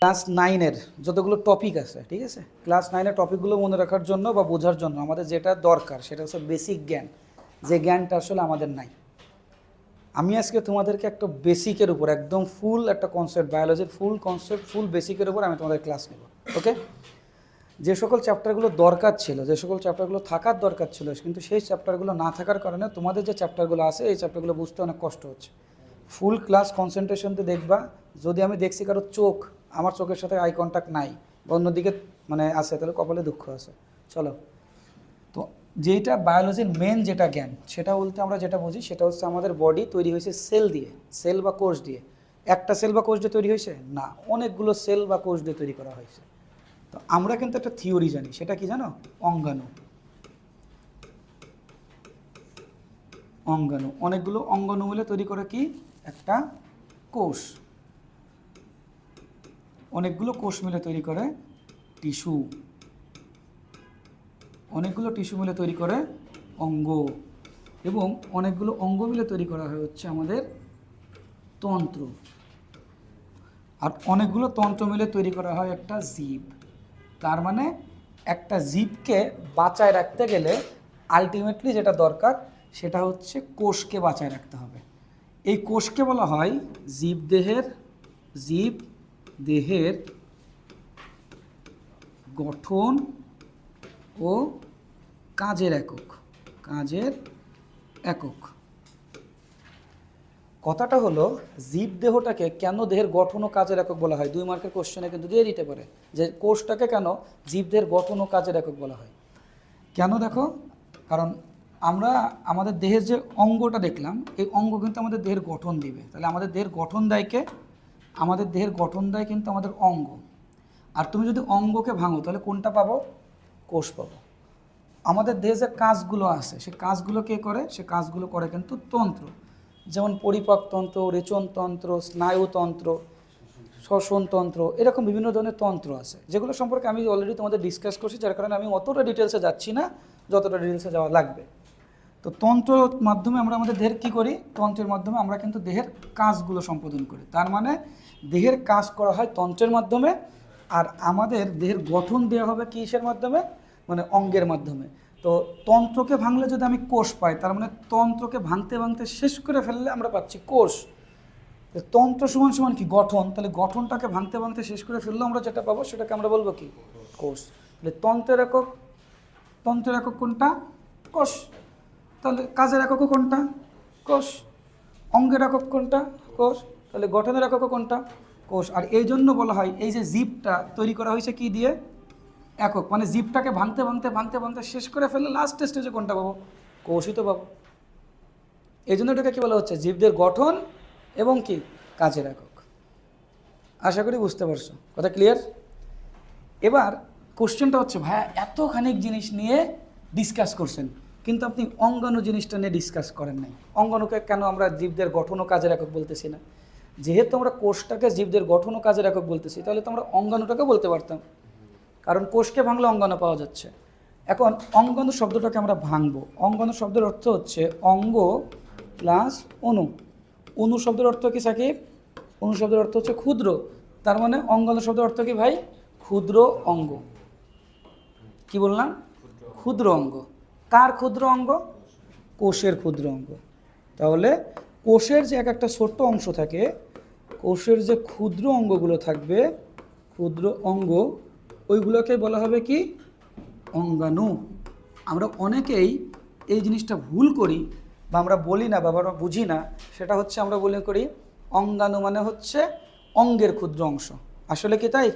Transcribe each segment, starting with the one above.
Class 9-এর যতগুলো topic আছে, ঠিক আছে, ক্লাস 9-এর টপিকগুলো মনে রাখার জন্য বা বোঝার জন্য আমাদের যেটা দরকার সেটা হচ্ছে বেসিক জ্ঞান, যে জ্ঞানটা আসলে আমাদের নাই। আমি আজকে তোমাদেরকে একটা বেসিকের উপর একদম ফুল একটা কনসেপ্ট, বায়োলজির ফুল কনসেপ্ট, ফুল বেসিকের উপর আমি তোমাদের ক্লাস নেব। ওকে? যে সকল চ্যাপ্টারগুলো দরকার ছিল, যে সকল চ্যাপ্টারগুলো থাকার দরকার ছিল, কিন্তু সেই চ্যাপ্টারগুলো না থাকার কারণে তোমাদের যে চ্যাপ্টারগুলো আছে এই চ্যাপ্টারগুলো বুঝতে অনেক কষ্ট হচ্ছে। ফুল ক্লাস কনসেন্ট্রেশনতে দেখবা, যদি আমি দেখছি কারো চোখ আমার চোখের সাথে আই কন্ট্যাক্ট নাই বা অন্যদিকে মানে আছে, তাহলে কপালে দুঃখ আছে। চলো, তো যেটা বায়োলজির মেন যেটা জ্ঞান, সেটা বলতে আমরা যেটা বুঝি সেটা হচ্ছে আমাদের বডি তৈরি হয়েছে সেল দিয়ে, সেল বা কোষ দিয়ে। একটা সেল বা কোষ দিয়ে তৈরি হয়েছে না, অনেকগুলো সেল বা কোষ দিয়ে তৈরি করা হয়েছে। তো আমরা কিন্তু একটা থিওরি জানি, সেটা কি জানো? অঙ্গাণু। অঙ্গাণু, অনেকগুলো অঙ্গাণু মিলে তৈরি করে কি একটা কোষ, অনেকগুলো কোষ মিলে তৈরি করে টিস্যু, অনেকগুলো টিস্যু মিলে তৈরি করে অঙ্গ, এবং অনেকগুলো অঙ্গ মিলে তৈরি করা হয় হচ্ছে আমাদের তন্ত্র, আর অনেকগুলো তন্ত্র মিলে তৈরি করা হয় একটা জীব। তার মানে একটা জীবকে বাঁচায় রাখতে গেলে আলটিমেটলি যেটা দরকার সেটা হচ্ছে কোষকে বাঁচায় রাখতে হবে। এই কোষকে বলা হয় জীবদেহের গঠন ও কাজের একক। কাজের একক কথাটা হলো, জীবদেহটাকে কেন দেহের গঠন ও কাজের একক বলা হয়? 2 মার্কের কোশ্চেনে কিন্তু দিয়ে দিতে পারে যে কোষটাকে কেন জীবদেহের গঠন ও কাজের একক বলা হয়। কেন দেখো, কারণ আমরা আমাদের দেহের যে অঙ্গটা দেখলাম, এই অঙ্গ কিন্তু আমাদের দেহের গঠন দিবে। তাহলে আমাদের দেহের গঠন দেয় কে? আমাদের দেহের গঠন দেয় কিন্তু আমাদের অঙ্গ। আর তুমি যদি অঙ্গকে ভাঙো তাহলে কোনটা পাবো? কোষ পাবো। আমাদের দেহে যে কাজগুলো আছে সে কাজগুলো কে করে? সে কাজগুলো করে কিন্তু তন্ত্র, যেমন পরিপাকতন্ত্র, রেচনতন্ত্র, স্নায়ুতন্ত্র, শ্বসনতন্ত্র, এরকম বিভিন্ন ধরনের তন্ত্র আছে, যেগুলো সম্পর্কে আমি অলরেডি তোমাদের ডিসকাস করছি, যার কারণে আমি অতটা ডিটেলসে যাচ্ছি না যতটা ডিটেলসে যাওয়া লাগবে। তো তন্ত্রর মাধ্যমে আমরা আমাদের দেহের কী করি? তন্ত্রের মাধ্যমে আমরা কিন্তু দেহের কাজগুলো সম্পাদন করি। তার মানে দেহের কাজ করা হয় তন্ত্রের মাধ্যমে, আর আমাদের দেহের গঠন দেওয়া হবে কিসের মাধ্যমে? মানে অঙ্গের মাধ্যমে। তো তন্ত্রকে ভাঙলে যদি আমি কোষ পাই, তার মানে তন্ত্রকে ভাঙতে ভাঙতে শেষ করে ফেললে আমরা পাচ্ছি কোষ। তন্ত্র সমান সমান কি? গঠন। তাহলে গঠনটাকে ভাঙতে ভাঙতে শেষ করে ফেললে আমরা যেটা পাবো সেটাকে আমরা বলবো কি? কোষ। তাহলে তন্ত্রের একক, তন্ত্রের একক কোনটা? কোষ। তাহলে কাজের এককও কোনটা? কোষ। অঙ্গের একক কোনটা? কোষ। তাহলে গঠনের এককও কোনটা? কোষ। আর এই জন্য বলা হয় এই যে জীবটা তৈরি করা হয়েছে কি দিয়ে? একক। মানে জীবটাকে ভাঙতে ভাঙতে ভাঙতে ভাঙতে শেষ করে ফেললে লাস্ট স্টেজে কোনটা পাবো? কোষই তো পাবো। এই জন্য এটাকে কী বলা হচ্ছে? জীবদের গঠন এবং কি কাজের একক। আশা করি বুঝতে পারছো, কথা ক্লিয়ার? এবার কোশ্চেনটা হচ্ছে, ভাইয়া এতখানিক জিনিস নিয়ে ডিসকাস করছেন কিন্তু আপনি অঙ্গাণু জিনিসটা নিয়ে ডিসকাস করেন নাই। অঙ্গাণুকে কেন আমরা জীবদের গঠন ও কাজের একক বলতেছি না? যেহেতু আমরা কোষটাকে জীবদের গঠন ও কাজের একক বলতেছি, তাহলে তো আমরা অঙ্গাণুটাকে বলতে পারতাম, কারণ কোষকে ভাঙলে অঙ্গাণু পাওয়া যাচ্ছে। এখন অঙ্গাণু শব্দটাকে আমরা ভাঙবো। অঙ্গাণু শব্দের অর্থ হচ্ছে অঙ্গ প্লাস অণু। অণু শব্দের অর্থ কি সাকিব? অণু শব্দের অর্থ হচ্ছে ক্ষুদ্র। তার মানে অঙ্গাণু শব্দের অর্থ কি ভাই? ক্ষুদ্র অঙ্গ। কি বললাম? ক্ষুদ্র অঙ্গ। কার ক্ষুদ্র অঙ্গ? কোষের ক্ষুদ্র অঙ্গ। তাহলে কোষের যে এক একটা ছোট্ট অংশ থাকে, কোষের যে ক্ষুদ্র অঙ্গগুলো থাকবে, ক্ষুদ্র অঙ্গ, ওইগুলোকে বলা হবে কি? অঙ্গাণু। আমরা অনেকেই এই জিনিসটা ভুল করি বা আমরা বলি না বা আমরা বুঝি না, সেটা হচ্ছে আমরা বলে করি অঙ্গাণু মানে হচ্ছে অঙ্গের ক্ষুদ্র অংশ। আসলে কি তাই?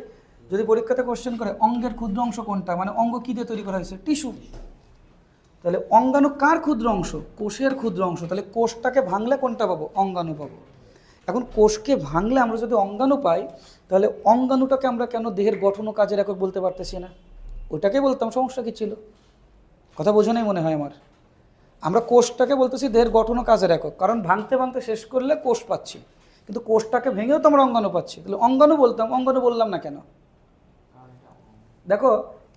যদি পরীক্ষাতে কোশ্চেন করে অঙ্গের ক্ষুদ্র অংশ কোনটা, মানে অঙ্গ কী দিয়ে তৈরি করা হয়েছে? টিস্যু। তাহলে অঙ্গাণু কার ক্ষুদ্র অংশ? কোষের ক্ষুদ্র অংশ। তাহলে কোষটাকে ভাঙলে কোনটা পাবো? অঙ্গাণু পাবো। এখন কোষকে ভাঙলে আমরা যদি অঙ্গাণু পাই, তাহলে অঙ্গাণুটাকে আমরা কেন দেহের গঠন ও কাজের একক বলতে পারতেছি না? ওটাকে বলতাম, সমস্যা কী ছিল? কথা বোঝো নাই মনে হয় আমার। আমরা কোষটাকে বলতেছি দেহের গঠন ও কাজের একক, কারণ ভাঙতে ভাঙতে শেষ করলে কোষ পাচ্ছি, কিন্তু কোষটাকে ভেঙেও তো আমরা অঙ্গাণু পাচ্ছি। তাহলে অঙ্গাণু বলতাম, অঙ্গাণু বললাম না কেন? দেখো,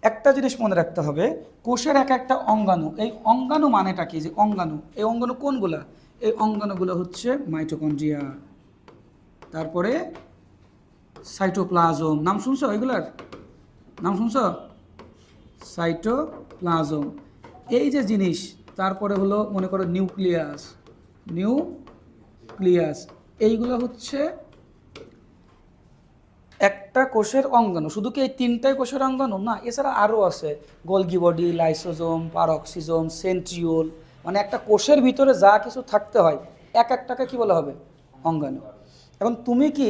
একটা জিনিস মনে রাখতে হবে, কোষের এক একটা অঙ্গাণু, এই অঙ্গাণু মানেটা কি? যে অঙ্গাণু, এই অঙ্গাণু কোনগুলা? এই অঙ্গাণুগুলো হচ্ছে মাইটোকন্ড্রিয়া, তারপরে সাইটোপ্লাজম, নাম শুনছো এগুলার নাম শুনছো? সাইটোপ্লাজম, এই যে জিনিস। তারপরে হলো মনে করো নিউক্লিয়াস, নিউক্লিয়াস এইগুলো হচ্ছে একটা কোষের অঙ্গাণু। শুধু কি এই তিনটাই কোষের অঙ্গাণু না, এছাড়া আরও আছে গোলগি বডি, লাইসোজোম, পারক্সিজোম, সেন্ট্রিওল। মানে একটা কোষের ভিতরে যা কিছু থাকতে হয় এক একটাকে কি বলা হবে? অঙ্গাণু। এখন তুমি কি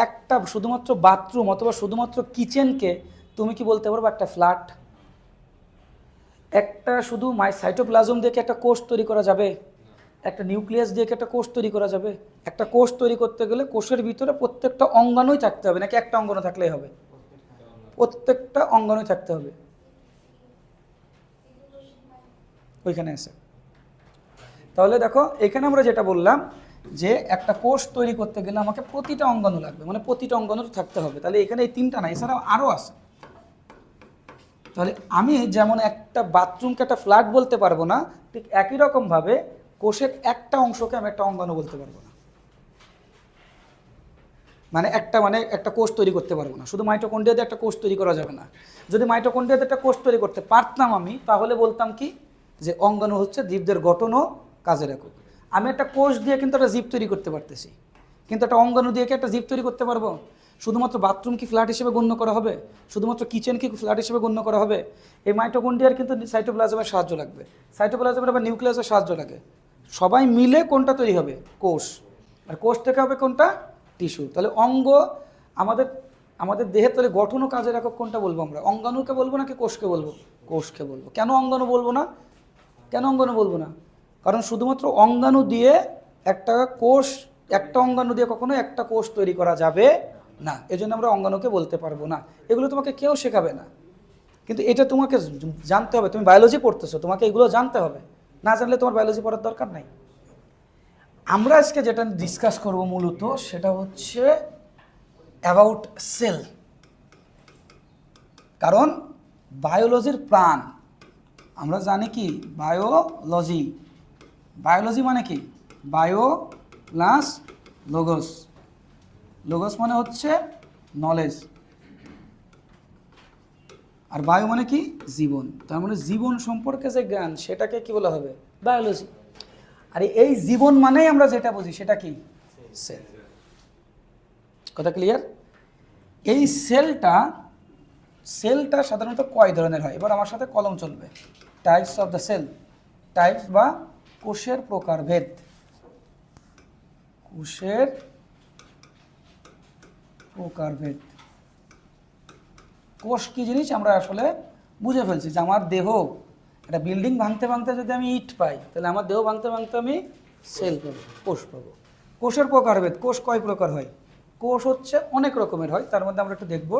একটা শুধুমাত্র বাথরুম অথবা শুধুমাত্র কিচেনকে তুমি কি বলতে পারবে একটা ফ্ল্যাট? একটা শুধু সাইটোপ্লাজম দিয়ে কি একটা কোষ তৈরি করা যাবে? একটা নিউক্লিয়াস দিয়ে কি একটা কোষ তৈরি করা যাবে? একটা কোষ তৈরি করতে গেলে কোষের ভিতরে প্রত্যেকটা অঙ্গাণুই থাকতে হবে, নাকি একটা অঙ্গাণু থাকলেই হবে? প্রত্যেকটা অঙ্গাণুই থাকতে হবে। ওইখানে আছে। তাহলে দেখো এখানে আমরা যেটা বললাম যে একটা কোষ তৈরি করতে গেলে আমাকে প্রতিটা অঙ্গাণু লাগবে, মানে প্রতিটা অঙ্গাণু থাকতে হবে। তাহলে এখানে এই তিনটা না, এছাড়াও আরও আছে। তাহলে আমি যেমন একটা বাথরুমকে একটা ফ্ল্যাট বলতে পারবো না, ঠিক একই রকমভাবে কোষের একটা অংশকে আমি একটা অঙ্গাণু বলতে পারবো না। মানে একটা কোষ তৈরি করতে পারবো না। শুধু মাইটোকন্ড্রিয়া দিয়ে একটা কোষ তৈরি করা যাবে না। যদি মাইটোকন্ড্রিয়া দিয়ে একটা কোষ তৈরি করতে পারতাম আমি, তাহলে বলতাম কি যে অঙ্গাণু হচ্ছে জীবদের গঠন ও কাজের একক। আমি একটা কোষ দিয়ে কিন্তু একটা জীব তৈরি করতে পারতেছি, কিন্তু একটা অঙ্গাণু দিয়ে কি একটা জীব তৈরি করতে পারবো? শুধুমাত্র বাথরুম কি ফ্ল্যাট হিসেবে গণ্য করা হবে? শুধুমাত্র কিচেন কি ফ্ল্যাট হিসেবে গণ্য করা হবে? এই মাইটোকন্ড্রিয়ার কিন্তু সাইটোপ্লাজমের সাহায্য লাগবে, সাইটোপ্লাজমের আবার নিউক্লিয়াসের সাহায্য লাগে। সবাই মিলে কোনটা তৈরি হবে? কোষ। আর কোষ থেকে হবে কোনটা? টিস্যু। তাহলে অঙ্গ আমাদের আমাদের দেহের তাহলে গঠন ও কাজের একক কোনটা বলবো আমরা? অঙ্গাণুকে বলবো নাকি কোষকে বলবো? কোষকে বলবো। কেন অঙ্গাণু বলবো না? কেন অঙ্গাণু বলবো না? কারণ শুধুমাত্র অঙ্গাণু দিয়ে একটা কোষ, একটা অঙ্গাণু দিয়ে কখনো একটা কোষ তৈরি করা যাবে না। এজন্য আমরা অঙ্গাণুকে বলতে পারবো না। এগুলো তোমাকে কেউ শেখাবে না, কিন্তু এটা তোমাকে জানতে হবে। তুমি বায়োলজি পড়তেছো, তোমাকে এগুলো জানতে হবে। না জানলে তোমার বায়োলজি পড়ার দরকার নাই। আমরা আজকে যেটা ডিসকাস করব মূলত সেটা হচ্ছে অ্যাবাউট সেল। কারণ বায়োলজির প্রাণ আমরা জানি কি? বায়োলজি। বায়োলজি মানে কি? Bio plus logos. লোগোস মানে হচ্ছে নলেজ, আর বায়ো মানে কি? জীবন। তার মানে জীবন সম্পর্কে যে জ্ঞান সেটাকে কি বলা হবে? বায়োলজি। আর এই জীবন মানেই আমরা যেটা বুঝি সেটা কি? সেল। কথা ক্লিয়ার? এই সেলটা সাধারণত কয় ধরনের হয়? এবার আমার সাথে কলম চলবে। Types of the cell. Types বা কোষের প্রকারভেদ। কোষের প্রকারভেদ। কোষ কি জিনিস আমরা আসলে বুঝে ফেলছি যে আমার দেহ, একটা বিল্ডিং ভাঙতে ভাঙতে যদি আমি ইট পাই, তাহলে আমার দেহ ভাঙতে ভাঙতে আমি সেল পাবো, কোষ পাবো। কোষের প্রকারভেদ। কোষ কয় প্রকার হয়? কোষ হচ্ছে অনেক রকমের হয়। তার মধ্যে আমরা একটু দেখব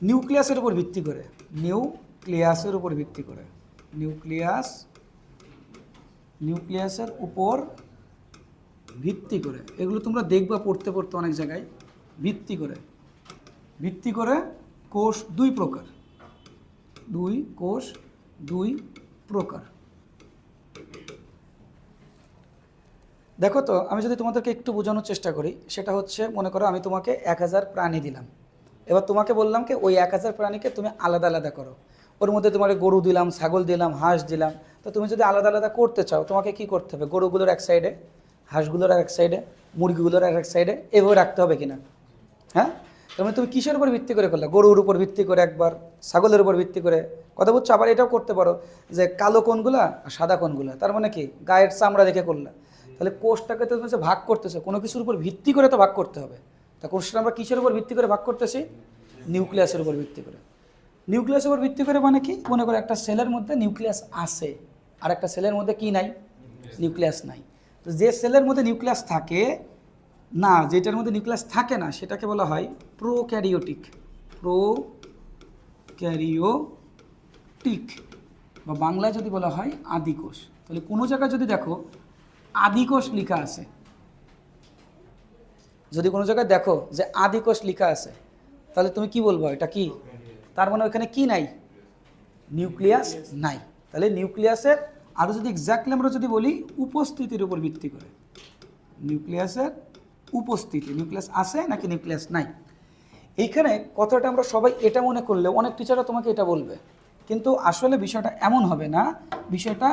নিউক্লিয়াসের উপর ভিত্তি করে। নিউক্লিয়াসের উপর ভিত্তি করে। নিউক্লিয়াসের উপর ভিত্তি করে। এগুলো তোমরা দেখবা পড়তে পড়তে অনেক জায়গায়। ভিত্তি করে কোষ দুই প্রকার। কোষ দুই প্রকার। দেখো তো, আমি যদি তোমাদেরকে একটু বোঝানোর চেষ্টা করি, সেটা হচ্ছে মনে করো আমি তোমাকে 1000 প্রাণী দিলাম। এবার তোমাকে বললাম কি ওই 1000 প্রাণীকে তুমি আলাদা আলাদা করো। ওর মধ্যে তোমার গরু দিলাম, ছাগল দিলাম, হাঁস দিলাম। তো তুমি যদি আলাদা আলাদা করতে চাও, তোমাকে কি করতে হবে? গরুগুলোর এক সাইডে, হাঁসগুলোর এক সাইডে, মুরগিগুলোর এক সাইডে, এভাবে রাখতে হবে কিনা? হ্যাঁ। তার মানে তুমি কিসের উপর ভিত্তি করে করলে? গরুর উপর ভিত্তি করে একবার, ছাগলের উপর ভিত্তি করে। কথা বলছো? আবার এটাও করতে পারো যে কালো কোনগুলা আর সাদা কোনগুলা। তার মানে কি গায়ের চামড়া দেখে করলে। তাহলে কোষটাকে তো তুমি ভাগ করতেছো, কোনো কিছুর উপর ভিত্তি করে তো ভাগ করতে হবে। তা কোষটা আমরা কিসের উপর ভিত্তি করে ভাগ করতেছি? নিউক্লিয়াসের উপর ভিত্তি করে। নিউক্লিয়াসের উপর ভিত্তি করে মানে কি? মনে করো একটা সেলের মধ্যে নিউক্লিয়াস আছে, আর একটা সেলের মধ্যে কি নাই? নিউক্লিয়াস নাই। তো যে সেলের মধ্যে নিউক্লিয়াস থাকে না, যেটার মধ্যে নিউক্লিয়াস থাকে না, সেটাকে বলা হয় প্রোক্যারিওটিক। প্রোক্যারিওটিক বা বাংলায় যদি বলা হয় আদিকোষ। তাহলে কোনো জায়গায় যদি দেখো আদিকোষ লেখা আছে, যদি কোনো জায়গায় দেখো যে আদিকোষ লেখা আছে, তাহলে তুমি কি বলবো? এটা কি? তার মানে ওখানে কি নাই? নিউক্লিয়াস নাই। তাহলে নিউক্লিয়াসের আরও যদি এক্স্যাক্টলি আমরা যদি বলি উপস্থিতির উপর ভিত্তি করে, নিউক্লিয়াসের উপস্থিতি, নিউক্লিয়াস আছে নাকি নিউক্লিয়াস নাই। এইখানে কথাটা আমরা সবাই এটা মনে করলে অনেক টিচাররা তোমাকে এটা বলবে, কিন্তু আসলে বিষয়টা এমন হবে না। বিষয়টা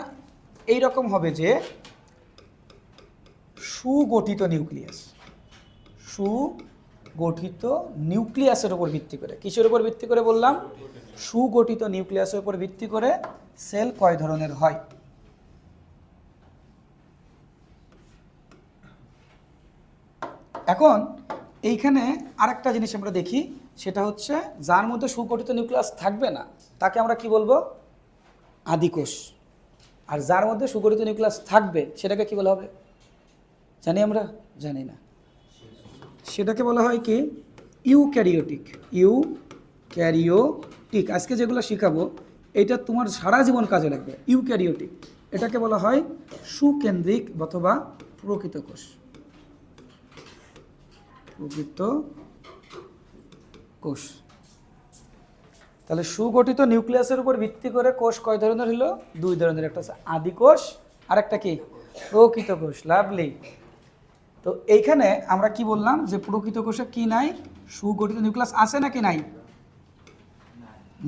এই রকম হবে যে সুগঠিত নিউক্লিয়াস, সুগঠিত নিউক্লিয়াসের উপর ভিত্তি করে, কিসের উপর ভিত্তি করে বললাম, সুগঠিত নিউক্লিয়াসের উপর ভিত্তি করে সেল কয় ধরনের হয়। এখন এইখানে আরেকটা জিনিস আমরা দেখি, সেটা হচ্ছে যার মধ্যে সুগঠিত নিউক্লিয়াস থাকবে না তাকে আমরা কি বলবো, আদিকোষ। আর যার মধ্যে সুগঠিত নিউক্লিয়াস থাকবে সেটাকে কি বলা হবে, জানি আমরা, জানি না, সেটাকে বলা হয় কি, ইউক্যারিওটিক। ইউক্যারিওটিক আজকে যেগুলো শিখাবো এটা তোমার সারা জীবন কাজে লাগবে। ইউক্যারিওটিক এটাকে বলা হয় সুকেন্দ্রিক অথবা প্রকৃত কোষ। প্রকৃত কোষ। তাহলে সুগঠিত নিউক্লিয়াসের উপর ভিত্তি করে কোষ কয় ধরনের হলো, দুই ধরনের, একটা হচ্ছে আদিকোষ আর একটা কি প্রকৃত কোষ। লাভলি। তো এইখানে আমরা কি বললাম যে প্রকৃত কোষে কি নাই, সুগঠিত নিউক্লিয়াস আছে নাকি নাই,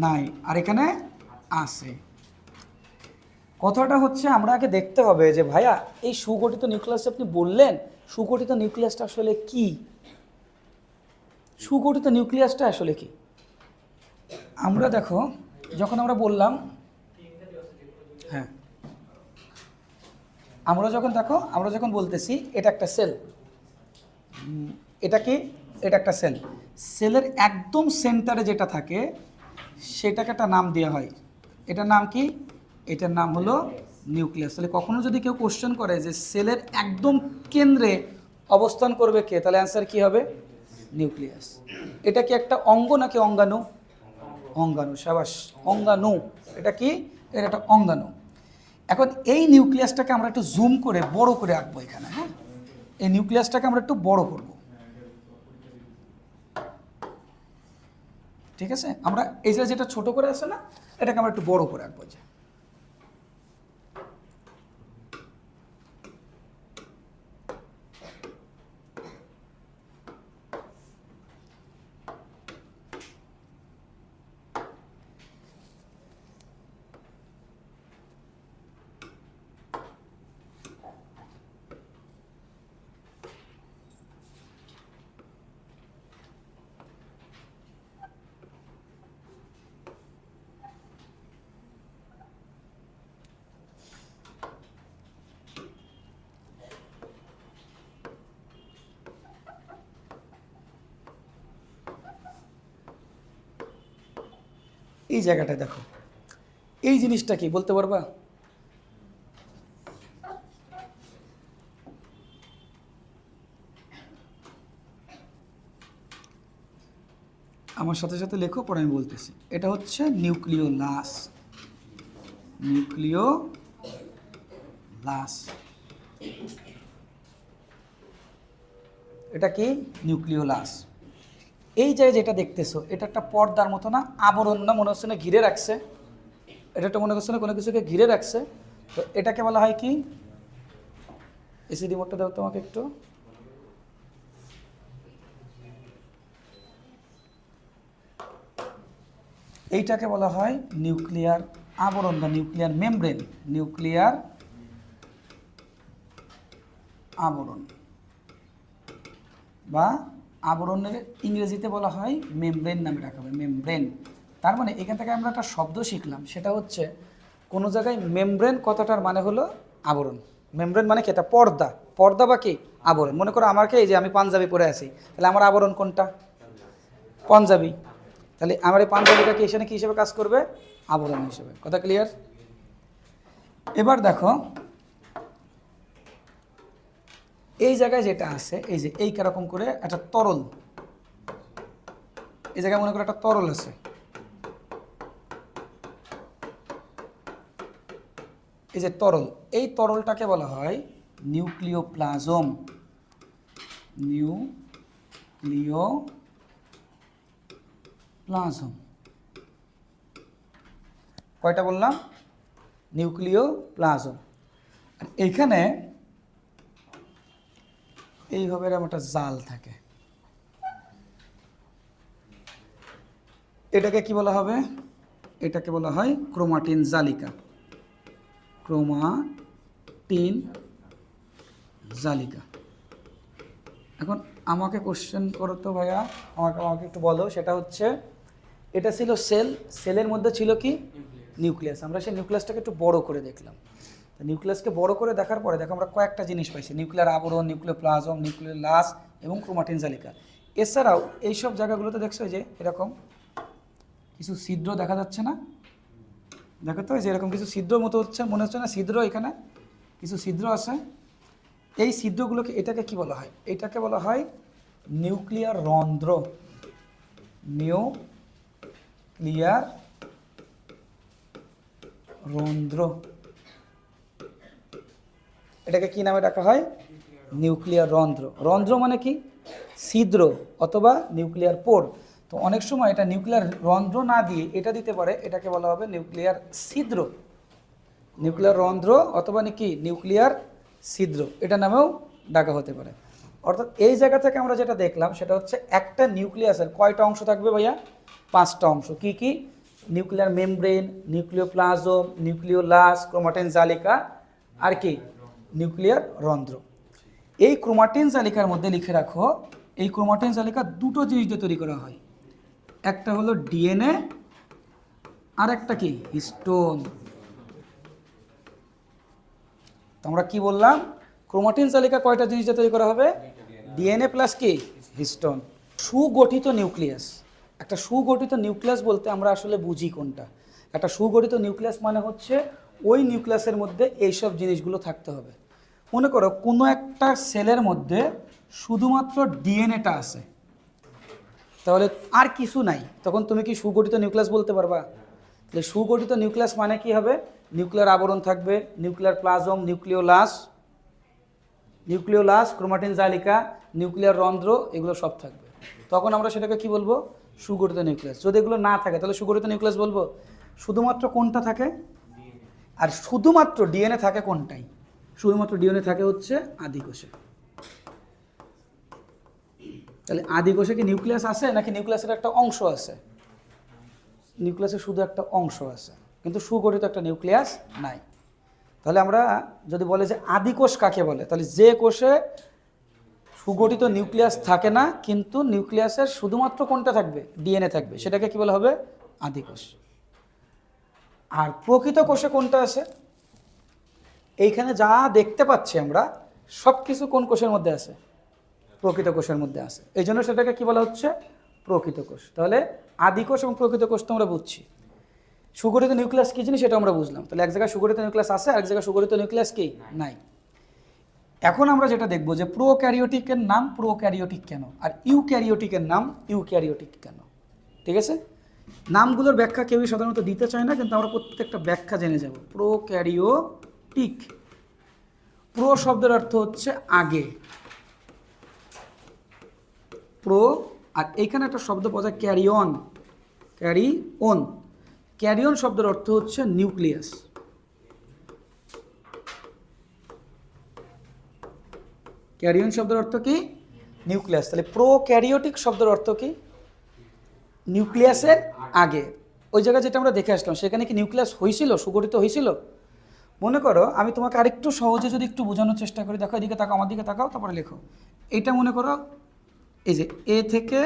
নাই, আর এখানে আছে। কথাটা হচ্ছে আমরা আগে দেখতে হবে যে ভাইয়া এই সুগঠিত নিউক্লিয়াস আপনি বললেন, সুগঠিত নিউক্লিয়াসটা আসলে কি, সুগঠিত নিউক্লিয়াসটা আসলে কি। আমরা দেখো যখন আমরা বললাম, হ্যাঁ আমরা যখন বলতেছি এটা একটা সেল, এটা কি, এটা একটা সেল, সেলের একদম সেন্টারে যেটা থাকে সেটাকে একটা নাম দেওয়া হয়, এটার নাম কি, এটার নাম হলো নিউক্লিয়াস। তাহলে কখনো যদি কেউ কোশ্চেন করে যে সেলের একদম কেন্দ্রে অবস্থান করবে কে, তাহলে অ্যান্সার কি হবে, নিউক্লিয়াস। এটা কি একটা অঙ্গ নাকি অঙ্গাণু, অঙ্গাণু, সাবাস, অঙ্গাণু। এটা কি, এটা একটা অঙ্গাণু। এখন এই নিউক্লিয়াসটাকে আমরা একটু জুম করে বড় করে আঁকবো এখানে, হ্যাঁ, এই নিউক্লিয়াসটাকে আমরা একটু বড় করব, ঠিক আছে। আমরা এই যে যেটা ছোট করে আছে না, এটাকে আমরা একটু বড় করে আঁকবো। যে এই জায়গাটা দেখো, এই জিনিসটা কি বলতে পারবা, আমার সাথে সাথে লেখো, পরে আমি বলতেছি। এটা হচ্ছে নিউক্লিওলাস, নিউক্লিওলাস, এটা কি নিউক্লিওলাস। এই জায়গায় যেটা দেখতেছো এটা একটা পর্দার মতো না, আবরণ না, মনে হচ্ছে না ঘিরে রাখছে, এটা একটা মনে করছে না কোনো কিছুকে ঘিরে রাখছে। তো এটাকে বলা হয় কি, এসি রিমোটটা দাও তোমাকে একটু, এইটাকে বলা হয় নিউক্লিয়ার আবরণ বা নিউক্লিয়ার মেমব্রেন, নিউক্লিয়ার আবরণ বা আবরণের ইংরেজিতে বলা হয় মেমব্রেন নামে রাখা হবে, মেমব্রেন। তার মানে এখান থেকে আমরা একটা শব্দ শিখলাম, সেটা হচ্ছে কোনো জায়গায় মেমব্রেন কথাটার মানে হলো আবরণ। মেমব্রেন মানে কি, এটা পর্দা, পর্দা বা কি আবরণ। মনে করো আমাকে এই যে আমি পাঞ্জাবি পরে আছি, তাহলে আমার আবরণ কোনটা, পাঞ্জাবি। তাহলে আমার এই পাঞ্জাবিটা কি এখানে কি হিসেবে কাজ করবে, আবরণ হিসেবে। কথা ক্লিয়ার। এবার দেখো এই জায়গায় যেটা আছে, এই যে এই রকম করে একটা তরল, এই জায়গায় মনে করো একটা তরল আছে, এই যে তরল, এই তরলটাকে বলা হয় নিউক্লিওপ্লাজম, নিউক্লিওপ্লাজম। কয়টা বললাম, নিউক্লিওপ্লাজম। এইখানে এইভাবে এরকম একটা জাল থাকে, এটাকে কি বলা হবে? এটাকে বলা হয় ক্রোমাটিন জালিকা। ক্রোমাটিন জালিকা। এখন আমাকে কোশ্চেন করো তো ভাইয়া, আমাকে একটু বলো, সেটা হচ্ছে এটা ছিল সেল, সেলের মধ্যে ছিল কি নিউক্লিয়াস। আমরা সেই নিউক্লিয়াসটাকে একটু বড় করে দেখলাম। নিউক্লিয়াসকে বড় করে দেখার পরে দেখো আমরা কয়েকটা জিনিস পাইছি, নিউক্লিয়ার আবরণ, নিউক্লিওপ্লাজম, নিউক্লিওলাস এবং ক্রোমাটিন জালিকা। এছাড়াও এইসব জায়গাগুলোতে দেখছো যে এরকম কিছু ছিদ্র দেখা যাচ্ছে না? দেখো তো যে এরকম কিছু ছিদ্র মতো হচ্ছে, মনে হচ্ছে না ছিদ্র? এখানে কিছু ছিদ্র আছে। এই ছিদ্রগুলোকে, এটাকে কি বলা হয়? এটাকে বলা হয় নিউক্লিয়ার রন্ধ্র। নিউক্লিয়ার রন্ধ্র, এটাকে কি নামে ডাকা হয়? নিউক্লিয়ার রন্ধ্র। রন্ধ্র মানে কি? ছিদ্র অথবা নিউক্লিয়ার পোর। তো অনেক সময় এটা নিউক্লিয়ার রন্ধ্র না দিয়ে এটা দিতে পারে, এটাকে বলা হবে নিউক্লিয়ার ছিদ্র। নিউক্লিয়ার রন্ধ্র অথবা নাকি নিউক্লিয়ার ছিদ্র, এটা নামেও ডাকা হতে পারে। অর্থাৎ এই জায়গা থেকে আমরা যেটা দেখলাম সেটা হচ্ছে একটা নিউক্লিয়াসের কয়টা অংশ থাকবে ভাইয়া? 5টা অংশ। কি কি? Nuclear membrane, nucleoplasm, nucleolus, chromatin জালিকা, আর কি নিউক্লিয়ার রন্ধ্র। এই ক্রোমাটিন জালিকার মধ্যে লিখে রাখো, এই ক্রোমাটিন জালিকা দুটো জিনিস দিয়ে তৈরি করা হয়। একটা হলো ডিএনএ, আর একটা কি হিস্টোন। তো আমরা কি বললাম? ক্রোমাটিন জালিকা কয়টা জিনিস দিয়ে তৈরি করা হবে? ডিএনএ প্লাস কি হিস্টোন। সুগঠিত নিউক্লিয়াস, একটা সুগঠিত নিউক্লিয়াস বলতে আমরা আসলে বুঝি কোনটা? একটা সুগঠিত নিউক্লিয়াস মানে হচ্ছে ওই নিউক্লিয়াসের মধ্যে এইসব জিনিসগুলো থাকতে হবে। মনে করো কোনো একটা সেলের মধ্যে শুধুমাত্র ডিএনএটা আছে, তাহলে আর কিছু নাই, তখন তুমি কি সুগঠিত নিউক্লিয়াস বলতে পারবা? তাহলে সুগঠিত নিউক্লিয়াস মানে কি হবে? নিউক্লিয়ার আবরণ থাকবে, নিউক্লিয়ার প্লাজম, নিউক্লিওলাস, ক্রোমাটিন জালিকা, নিউক্লিয়ার রন্ধ্র, এগুলো সব থাকবে। তখন আমরা সেটাকে কি বলবো? সুগঠিত নিউক্লিয়াস। যদি এগুলো না থাকে তাহলে সুগঠিত নিউক্লিয়াস বলবো? শুধুমাত্র কোনটা থাকে? আর শুধুমাত্র ডিএনএ থাকে কোনটাই? শুধুমাত্র ডিএনএ থাকে হচ্ছে আদিকোষে। তাহলে আদিকোষে কি নিউক্লিয়াস আছে নাকি নিউক্লিয়াসের একটা অংশ আছে? নিউক্লিয়াসের শুধু একটা অংশ আছে, কিন্তু সুগঠিত একটা নিউক্লিয়াস নাই। তাহলে আমরা যদি বলে যে আদিকোষ কাকে বলে, তাহলে যে কোষে সুগঠিত নিউক্লিয়াস থাকে না কিন্তু নিউক্লিয়াসের শুধুমাত্র কোনটা থাকবে? ডিএনএ থাকবে, সেটাকে কি বলা হবে? আদিকোষ। আর প্রকৃত কোষে কোনটা আছে? এইখানে যা দেখতে পাচ্ছি আমরা সব কিছু কোন কোষের মধ্যে আছে? প্রকৃত কোষের মধ্যে আছে। এই জন্য সেটাকে কি বলা হচ্ছে? প্রকৃত কোষ। তাহলে আদিকোষ এবং প্রকৃত কোষ তো আমরা বুঝছি। সুগঠিত নিউক্লিয়াস কি জিনিস সেটা আমরা বুঝলাম। তাহলে এক জায়গায় সুগঠিত নিউক্লিয়াস আছে, আর এক জায়গায় সুগঠিত নিউক্লিয়াস কি নাই। এখন আমরা যেটা দেখব যে প্রোক্যারিওটিকের নাম প্রোক্যারিওটিক কেন, আর ইউক্যারিওটিকের নাম ইউক্যারিওটিক কেন। ঠিক আছে? নামগুলোর ব্যাখ্যা কেউই সাধারণত দিতে চায় না, কিন্তু আমরা প্রত্যেকটা ব্যাখ্যা জেনে যাব। প্রোক্যারিওটিক, প্রো শব্দের অর্থ হচ্ছে আগে, প্রো। আর এইখানে একটা শব্দ পাওয়া যায় ক্যারিয়ন, ক্যারিওন। ক্যারিয়ন শব্দের অর্থ হচ্ছে নিউক্লিয়াস। ক্যারিয়ন শব্দের অর্থ কি? নিউক্লিয়াস। তাহলে প্রোক্যারিওটিক শব্দের অর্থ কি? নিউক্লিয়াসের আগে। ওই জায়গায় যেটা আমরা দেখে আসলাম সেখানে কি নিউক্লিয়াস হয়েছিল, সুগঠিত হয়েছিল? মনে করো আমি তোমাকে আরেকটু সহজে যদি একটু বোঝানোর চেষ্টা করি, দেখো এদিকে তাকাও, আমার দিকে তাকাও, তারপরে লেখো। এটা মনে করো এই যে এ থেকে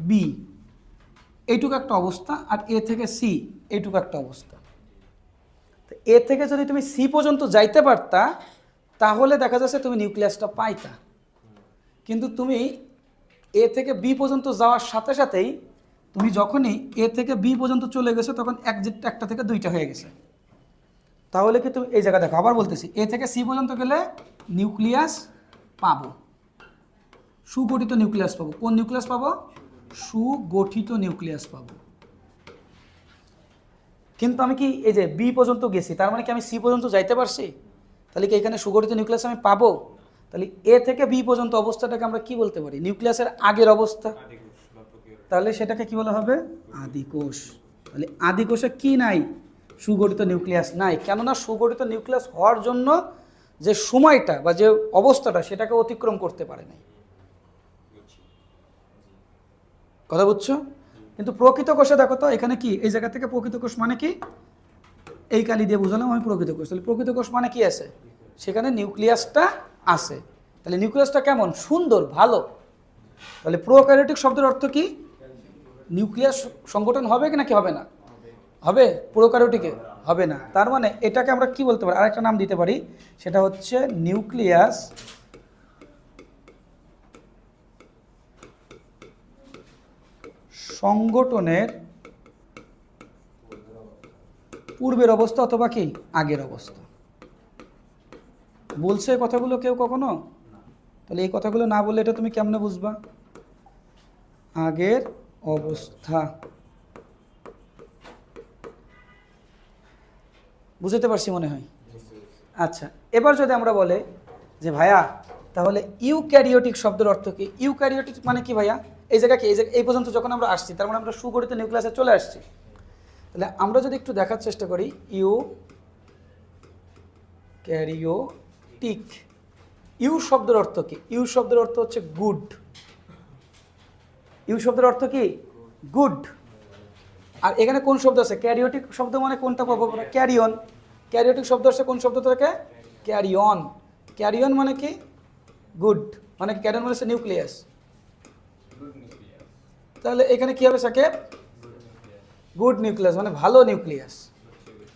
বি এইটুকু একটা অবস্থা, আর এ থেকে সি এইটুকু একটা অবস্থা। তো এ থেকে যদি তুমি সি পর্যন্ত যাইতে পারতা তাহলে দেখা যাচ্ছে তুমি নিউক্লিয়াসটা পাইতা। কিন্তু তুমি এ থেকে বি পর্যন্ত যাওয়ার সাথে সাথেই তুমি যখনই এ থেকে বি পর্যন্ত চলে গেছো তখন একটা থেকে দুইটা হয়ে গেছে। তাহলে কি তুমি এই জায়গা দেখো, আবার বলতেছি, এ থেকে সি পর্যন্ত গেলে নিউক্লিয়াস পাবো, সুগঠিত নিউক্লিয়াস পাবো। কোন নিউক্লিয়াস পাবো? সুগঠিত নিউক্লিয়াস পাবো। কিন্তু আমি কি এই যে বি পর্যন্ত গেছি, তার মানে কি আমি সি পর্যন্ত যাইতে পারছি? তাহলে কি এখানে সুগঠিত নিউক্লিয়াস আমি পাবো? তাহলে এ থেকে বি পর্যন্ত অবস্থাটাকে আমরা কি বলতে পারি? নিউক্লিয়াসের আগের অবস্থা। তাহলে সেটাকে কি বলা হবে? আদিকোষ। তাহলে আদিকোষে কি নাই? সুগঠিত নিউক্লিয়াস নাই। কেননা সুগঠিত নিউক্লিয়াস হওয়ার জন্য যে সময়টা বা যে অবস্থাটা সেটাকে অতিক্রম করতে পারে নাই। কথা বুঝছো? কিন্তু প্রকৃত কোষে দেখো তো এখানে কি, এই জায়গা থেকে প্রকৃত কোষ মানে কি, এই কালি দিয়ে বুঝালাম আমি প্রকৃত কোষ। তাহলে প্রকৃত কোষ মানে কি আছে, সেখানে নিউক্লিয়াসটা আছে। তাহলে নিউক্লিয়াসটা কেমন, সুন্দর, ভালো। তাহলে প্রোক্যারিওটিক শব্দের অর্থ কি, নিউক্লিয়াস সংগঠন হবে কি নাকি হবে না, হবে। প্রোক্যারিওটিকে হবে না। তার মানে এটাকে আমরা কি বলতে পারি, আরেকটা নাম দিতে পারি, সেটা হচ্ছে নিউক্লিয়াস সংগঠনের পূর্বের অবস্থা অথবা কি আগের অবস্থা। বলছে এই কথাগুলো কেউ কখনো? তাহলে এই কথাগুলো না বললে এটা তুমি কেমনে বুঝবা, আগের অবস্থা। বুঝতে পারছি মনে হয়। আচ্ছা, এবার যদি আমরা বলে যে ভাইয়া তাহলে ইউক্যারিওটিক শব্দের অর্থ কি, ইউক্যারিওটিক মানে কি ভাইয়া, এই জায়গা কি, এই পর্যন্ত যখন আমরা আসছি তার মানে আমরা সুগঠিত নিউক্লিয়াসে চলে আসছি। তাহলে আমরা যদি একটু দেখার চেষ্টা করি, ইউক্যারিওটিক, ইউ শব্দের অর্থ কি, ইউ শব্দের অর্থ হচ্ছে গুড। ইউ শব্দের অর্থ কি, গুড। আর এখানে কোন শব্দ আছে, ক্যারিওটিক শব্দ মানে কোনটা পাবো, ক্যারিয়ন। ক্যারিওটিক শব্দ আসছে কোন শব্দ থেকে, ক্যারিয়ন। ক্যারিয়ন মানে কি, গুড, মানে ক্যারিয়ন মানে হচ্ছে নিউক্লিয়াস। তাহলে এখানে কি হবে সাকেব, গুড নিউক্লিয়াস মানে ভালো নিউক্লিয়াস।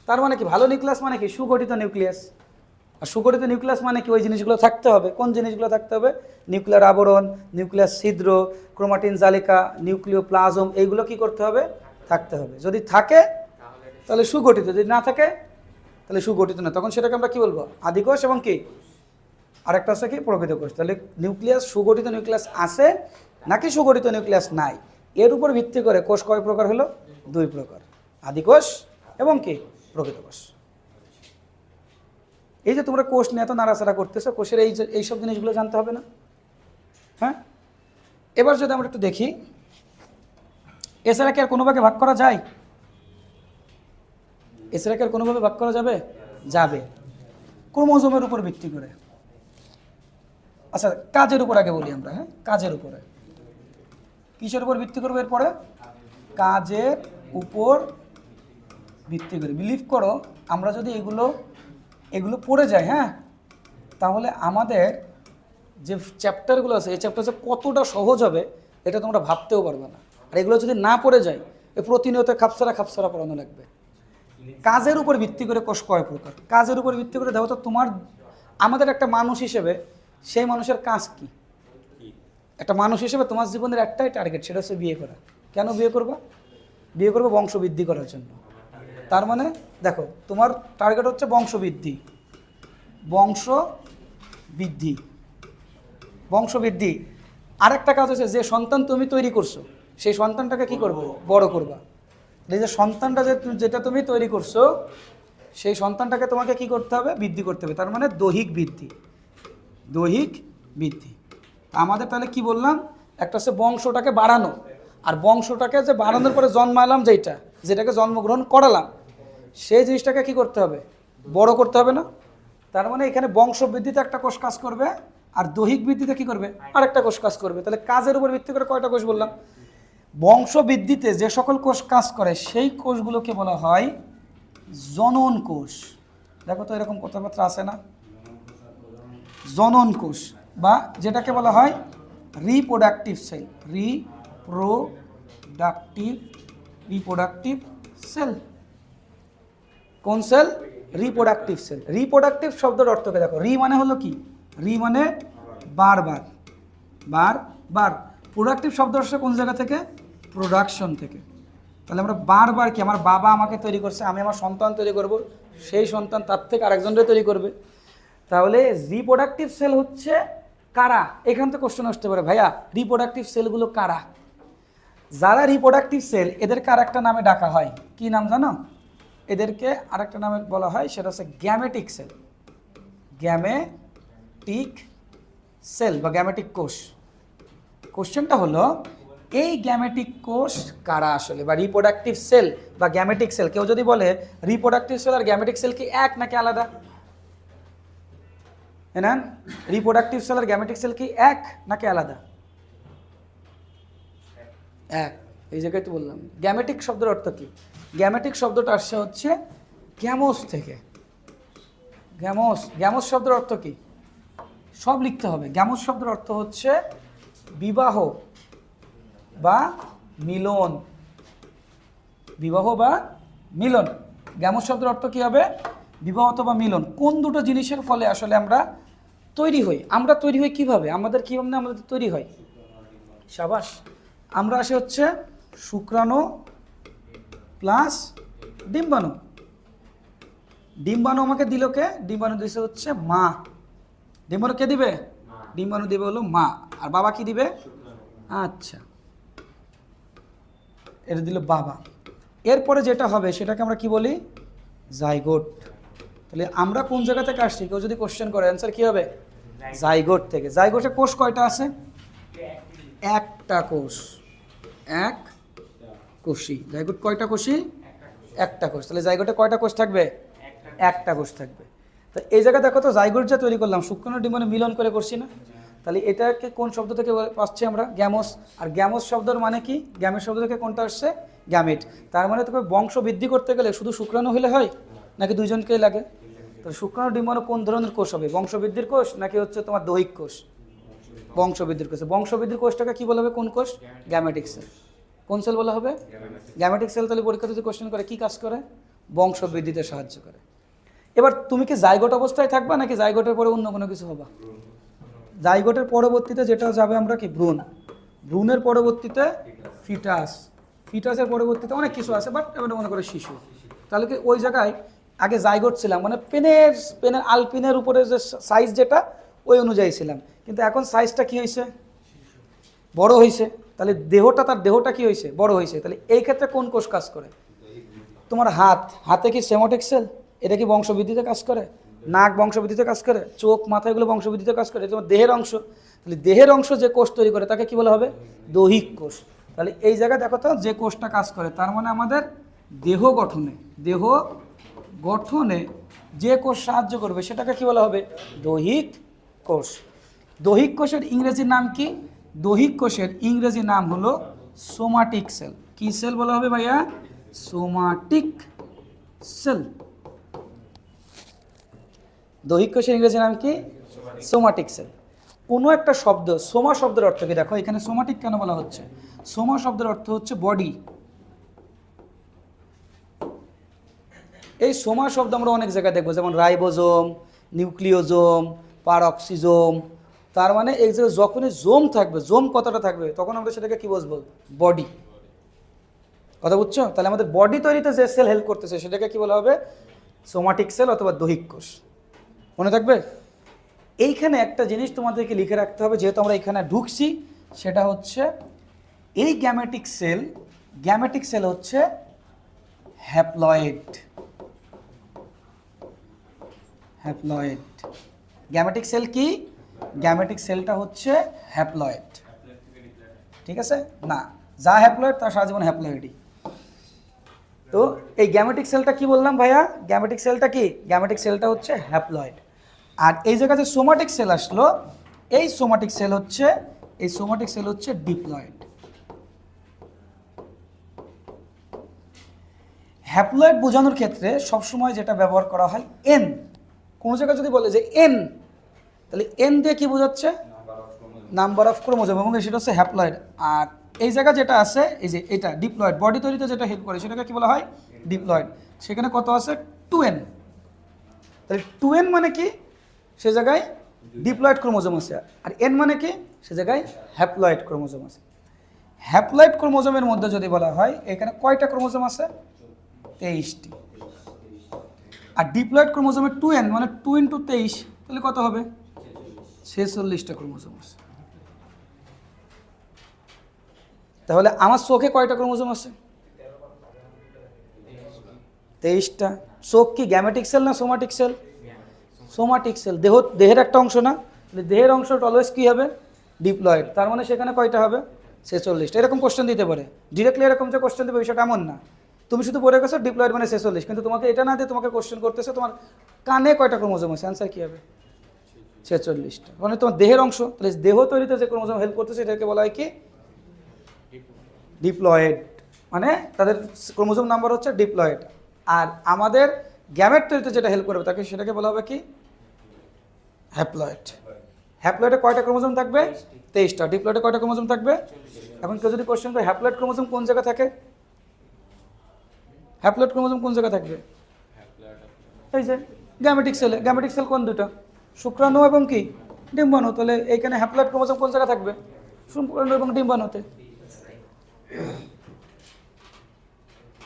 তার মানে কি, ভালো নিউক্লিয়াস মানে কি, সুগঠিত নিউক্লিয়াস। আর সুগঠিত নিউক্লিয়াস মানে কি, ওই জিনিসগুলো থাকতে হবে। কোন জিনিসগুলো থাকতে হবে, নিউক্লিয়ার আবরণ, নিউক্লিয়াস ছিদ্র, ক্রোমাটিন জালিকা, নিউক্লিওপ্লাজম, এইগুলো কি করতে হবে, থাকতে হবে। যদি থাকে তাহলে সুগঠিত, যদি না থাকে তাহলে সুগঠিত না, তখন সেটাকে আমরা কি বলবো, আদিকোষ এবং কি আরেকটা আছে কি, প্রকৃত কোষ। তাহলে নিউক্লিয়াস, সুগঠিত নিউক্লিয়াস আছে নাকি সুগঠিত নিউক্লিয়াস নাই, এর উপর ভিত্তি করে কোষ কয় প্রকার হলো, 2 প্রকার, আদিকোষ এবং কি প্রকৃত কোষ। এই যে তোমরা কোষ নিয়ে এত নাড়াচাড়া করতেছো, কোষের এইসব জিনিসগুলো জানতে হবে না? হ্যাঁ, এবার যদি আমরা একটু দেখি, এছাড়া কি আর কোনোভাবে ভাগ করা যায়, এছাড়া কি আর কোনোভাবে ভাগ করা যাবে, যাবে, ক্রোমোজোমের উপর ভিত্তি করে। আচ্ছা, কাজের উপর আগে বলি আমরা। হ্যাঁ, কাজের উপরে, কিসের উপর ভিত্তি করবো এরপরে, কাজের উপর ভিত্তি করে। বিলিভ করো আমরা যদি এগুলো পড়ে যাই, হ্যাঁ, তাহলে আমাদের যে চ্যাপ্টারগুলো আছে এই চ্যাপ্টার কতটা সহজ হবে এটা তোমরা ভাবতেও পারবে না। আর এগুলো যদি না পড়ে যায়, প্রতিনিয়ত খাপসারা পড়ানো লাগবে। কাজের উপর ভিত্তি করে কোষ কয় প্রকার, কাজের উপর ভিত্তি করে দেখো তো, তোমার আমাদের একটা মানুষ হিসেবে সেই মানুষের কাজ কি, একটা মানুষ হিসেবে তোমার জীবনের একটাই টার্গেট, সেটা হচ্ছে বিয়ে করা। কেন বিয়ে করবা, বিয়ে করবো বংশবৃদ্ধি করার জন্য। তার মানে দেখো তোমার টার্গেট হচ্ছে বংশবৃদ্ধি, বংশবৃদ্ধি। আরেকটা কাজ হচ্ছে যে সন্তান তুমি তৈরি করছো সেই সন্তানটাকে কি করবে, বড় করবা। এই যে সন্তানটা যেটা তুমি তৈরি করছো সেই সন্তানটাকে তোমাকে কি করতে হবে, বৃদ্ধি করতে হবে। তার মানে দৈহিক বৃদ্ধি, দৈহিক বৃদ্ধি। আমাদের তাহলে কি বললাম, একটা হচ্ছে বংশটাকে বাড়ানো, আর বংশটাকে যে বাড়ানোর পরে জন্মালাম, যেটাকে জন্মগ্রহণ করালাম, সেই জিনিসটাকে কি করতে হবে, বড় করতে হবে না। তার মানে এখানে বংশবৃদ্ধিতে একটা কোষ কাজ করবে, আর দৈহিক বৃদ্ধিতে কি করবে, আরেকটা কোষ কাজ করবে। তাহলে কাজের উপর ভিত্তি করে কয়টা কোষ বললাম, বংশবৃদ্ধিতে যে সকল কোষ কাজ করে সেই কোষগুলোকে বলা হয় জনন কোষ। দেখো তো এরকম কথাবার্তা আছে না, জনন কোষ, বা যেটাকে বলা হয় রিপ্রোডাক্টিভ সেল, রিপ্রোডাক্টিভ সেল। কোন সেল, রিপ্রোডাক্টিভ সেল। রিপ্রোডাক্টিভ শব্দের অর্থকে দেখো, রি মানে হলো কি, রি মানে বারবার, প্রোডাক্টিভ শব্দ আসছে কোন জায়গা থেকে, প্রোডাকশন থেকে। তাহলে আমরা বারবার কি, আমার বাবা আমাকে তৈরি করছে, আমি আমার সন্তান তৈরি করব, সেই সন্তান তার থেকে আরেকজনকে তৈরি করবে। তাহলে রিপ্রোডাক্টিভ সেল হচ্ছে কারা, এখান থেকে কোশ্চেন আসতে পারে, ভাইয়া রিপ্রোডাক্টিভ সেলগুলো কারা। যারা রিপ্রোডাক্টিভ সেল এদেরকে আরেকটা নামে ডাকা হয়, কি নাম জানো, এদেরকে আরেকটা নামে বলা হয়, সেটা হচ্ছে গ্যামেটিক সেল, গ্যামেটিক সেল বা গ্যামেটিক কোষ। কোশ্চেনটা হলো এই গ্যামেটিক কোষ কারা আসলে, বা রিপ্রোডাক্টিভ সেল বা গ্যামেটিক সেল। কেউ যদি বলে রিপ্রোডাক্টিভ সেল আর গ্যামেটিক সেল কি এক নাকি আলাদা, হ্যাঁ, রিপ্রোডাক্টিভ সেল আর গ্যামেটিক সেল কি এক নাকি আলাদা? এক। এই জায়গায় তো বললাম গ্যামেটিক শব্দের অর্থ কি। গ্যামেটিক শব্দটা আসছে হচ্ছে গ্যামোস থেকে। গ্যামোস, গ্যামোস শব্দের অর্থ কি? সব লিখতে হবে। গ্যামোস শব্দের অর্থ হচ্ছে বিবাহ বা মিলন। বিবাহ বা মিলন। গ্যামোস শব্দের অর্থ কি হবে? বিবাহ অথবা মিলন। কোন দুটো জিনিসের ফলে আসলে আমরা তৈরি হই? আমরা তৈরি হই কিভাবে? আমাদের কীভাবে আমাদের তৈরি হয়? সাবাস। আমরা আসে হচ্ছে শুক্রাণু প্লাস ডিম্বাণু। ডিম্বাণু আমাকে দিল কে? ডিম্বাণু দিছে হচ্ছে মা। ডিম্বাণু কে দিবে? ডিম্বাণু দিবে হলো মা। আর বাবা কি দিবে? আচ্ছা, এটা দিল বাবা। এরপরে যেটা হবে সেটাকে আমরা কি বলি? জাইগোট। তাহলে আমরা কোন জায়গা থেকে আসছি? কেউ যদি কোশ্চেন করে, অ্যান্সার কি হবে? জাইগোট থেকে। জাইগোটে কোষ কয়টা আছে? একটা কোষ। এক কোষী। জাইগোট কয়টা কোষী? একটা কোষ। তাহলে জাইগোটে কয়টা কোষ থাকবে? একটা কোষ থাকবে। তো এই জায়গায় দেখো তো, জাইগোট যে তৈরি করলাম শুক্রাণু ডিম্বাণু মিলন করে করছি না? তাহলে এটাকে কোন শব্দ থেকে পাচ্ছি আমরা? গ্যামোস। আর গ্যামোস শব্দের মানে কি? গ্যামেট শব্দ থেকে কোনটা আসছে? গ্যামেট। তার মানে তোকে বংশ বৃদ্ধি করতে গেলে শুধু শুক্রাণু হলে হয় নাকি দুইজনকেই লাগে? তাহলে শুক্রাণু ডিম্বাণু কোন ধরনের কোষ হবে? বংশবৃদ্ধির কোষ নাকি হচ্ছে তোমার দৈহিক কোষ? বংশবৃদ্ধির কোষ। বংশবৃদ্ধির কোষটাকে কি বলা হবে? কোন কোষ? Gametic sell. কোন সেল বলা হবে? Gametic sell. তাহলে পরীক্ষা যদি কোশ্চেন করে কি কাজ করে? বংশবৃদ্ধিতে সাহায্য করে। এবার তুমি কি জাইগোট অবস্থায় থাকবা নাকি জাইগোটের পরে অন্য কোনো কিছু হবা? জাইগোটের পরবর্তীতে যেটা যাবে আমরা কি? ভ্রূণ। ভ্রূণের পরবর্তীতে ফিটাস। ফিটাসের পরবর্তীতে অনেক কিছু আছে, বাট এবার মনে করে শিশু। তাহলে কি ওই জায়গায় আগে জাইগোট ছিলাম, মানে পেনের আলপিনের উপরে যে সাইজ যেটা ওই অনুযায়ী ছিলাম, কিন্তু এখন সাইজটা কি হয়েছে? বড় হয়েছে। তাহলে তার দেহটা কি হয়েছে? বড় হয়েছে। তাহলে এই ক্ষেত্রে কোন কোষ কাজ করে? তোমার হাতে কি সেমোটিক সেল? এটা কি বংশবৃদ্ধিতে কাজ করে? নাক বংশবৃদ্ধিতে কাজ করে? চোখ, মাথা এগুলো বংশবৃদ্ধিতে কাজ করে। তোমার দেহের অংশ। তাহলে দেহের অংশ যে কোষ তৈরি করে তাকে কি বলা হবে? দৈহিক কোষ। তাহলে এই জায়গায় দেখো তো, যে কোষটা কাজ করে তার মানে আমাদের দেহ গঠনে যে কোষ সাহায্য করবে সেটাকে কি বলা হবে? দৈহিক কোষ। দৈহিক কোষের ইংরেজি নাম কি? দৈহিক কোষের ইংরেজি নাম হলো সোমাটিক সেল। কি সেল বলা হবে ভাইয়া? Somatic sell. দৈহিক কোষের ইংরেজি নাম কি? Somatic sell. কোনো একটা শব্দ, সোমা শব্দের অর্থ কি? দেখো এখানে সোমাটিক কেন বলা হচ্ছে? সোমা শব্দের অর্থ হচ্ছে বডি। এই সোমা শব্দ আমরা অনেক জায়গায় দেখবো, যেমন রাইবোজোম, নিউক্লিওজোম, পারঅক্সিজোম। তার মানে এই যে যখনই জোম থাকবে, জোম কতটা থাকবে, তখন আমরা সেটাকে কি বুঝবো? বডি। কথা বুঝছো? তাহলে আমাদের বডি তৈরিতে যে সেল হেল্প করতেছে সেটাকে কি বলা হবে? সোমাটিক সেল অথবা দৈহিক কোষ। মনে থাকবে? এইখানে একটা জিনিস তোমাদেরকে লিখে রাখতে হবে, যেহেতু আমরা এখানে ঢুকছি, সেটা হচ্ছে এই গ্যামেটিক সেল হচ্ছে হ্যাপ্লয়েড। গ্যামেটিক সেল কি? গ্যামেটিক সেলটা হচ্ছে হ্যাপ্লয়েড। ঠিক আছে না? যা হ্যাপ্লয়েড তার সারা জীবন হ্যাপ্লয়েডই। তো এই গ্যামেটিক সেলটা কি বললাম ভাইয়া? গ্যামেটিক সেলটা কি? গ্যামেটিক সেলটা হচ্ছে হ্যাপ্লয়েড। আর এই জায়গাতে সোমাটিক সেল আসলো, এই সোমাটিক সেল হচ্ছে ডিপ্লয়েড। হ্যাপ্লয়েড বোঝানোর ক্ষেত্রে সবসময় যেটা ব্যবহার করা হয় এন। কোনো জায়গায় যদি বলে যে এন, তাহলে এন দিয়ে কি বোঝাচ্ছে? নাম্বার অফ ক্রোমোজোম, এবং সেটা হচ্ছে হ্যাপ্লয়েড। আর এই জায়গা যেটা আছে, এই যে এটা ডিপ্লয়েড, বডি তৈরিতে যেটা হেল্প করে সেটাকে কি বলা হয়? ডিপ্লয়েড। সেখানে কত আছে? 2n। তাহলে 2n মানে কি? সে জায়গায় ডিপ্লয়েড ক্রোমোজোম আছে। আর এন মানে কি? সে জায়গায় হ্যাপ্লয়েড ক্রোমোজোম আছে। হ্যাপ্লয়েড ক্রোমোজোমের মধ্যে যদি বলা হয় এখানে কয়টা ক্রোমোজোম আছে? 23টি। আর ডিপ্লয়েড ক্রোমোজোমের 2n মানে 2 × 23, তাহলে কত হবে? 46টা ক্রোমোজোম আছে। তাহলে আমার চোখে কয়টা ক্রোমোজোম আছে? 23টা। চোখ কি গ্যামেটিক সেল না সোমাটিক সেল? Somatic sell. দেহের একটা অংশ না? দেহের অংশটা অলওয়েজ কি হবে? ডিপ্লয়েড। তার মানে সেখানে কয়টা হবে? 46টা। এরকম কোশ্চেন দিতে পারে ডিরেক্টলি, এরকম যে কোশ্চেন দেবে বিষয়টা এমন না। তুমি শুধু পড়ে গেছো ডিপ্লয়েড মানে 46, কিন্তু তোমাকে এটা না দিয়ে তোমাকে কোশ্চেন করতেছে তোমার কানে কয়টা ক্রোমোজোম আছে, অ্যান্সার কি হবে? 46টা, মানে তোমার দেহের অংশ। তাহলে দেহ তৈরিতে যে ক্রোমোজোম হেল্প করতেছে এটাকে বলা হয় কি ডিপ্লয়েড, মানে তাদের ক্রোমোজোম নাম্বার হচ্ছে ডিপ্লয়েড। আর আমাদের গ্যামেট তৈরিতে যেটা হেল্প করবে তাকে সেটাকে বলা হবে কি হ্যাপ্লয়েড। হ্যাপ্লয়েডে কয়টা ক্রোমোজোম থাকবে? 23টা। ডিপ্লয়েডে কয়টা ক্রোমোজোম থাকবে? এখন কেউ যদি কোশ্চেন করে হ্যাপ্লয়েড ক্রোমোজোম কোন জায়গা থাকে, হ্যাপ্লয়েড ক্রোমোজোম কোন জায়গা থাকবে? এই যে গ্যামেটিক সেলে। গ্যামেটিক সেল কোন দুটো? শুক্রাণু এবং কি ডিম্বাণু। তাহলে এইখানে হ্যাপ্লয়েড ক্রোমোজোম কোন জায়গা থাকবে? শুক্রাণু এবং ডিম্বাণুতে।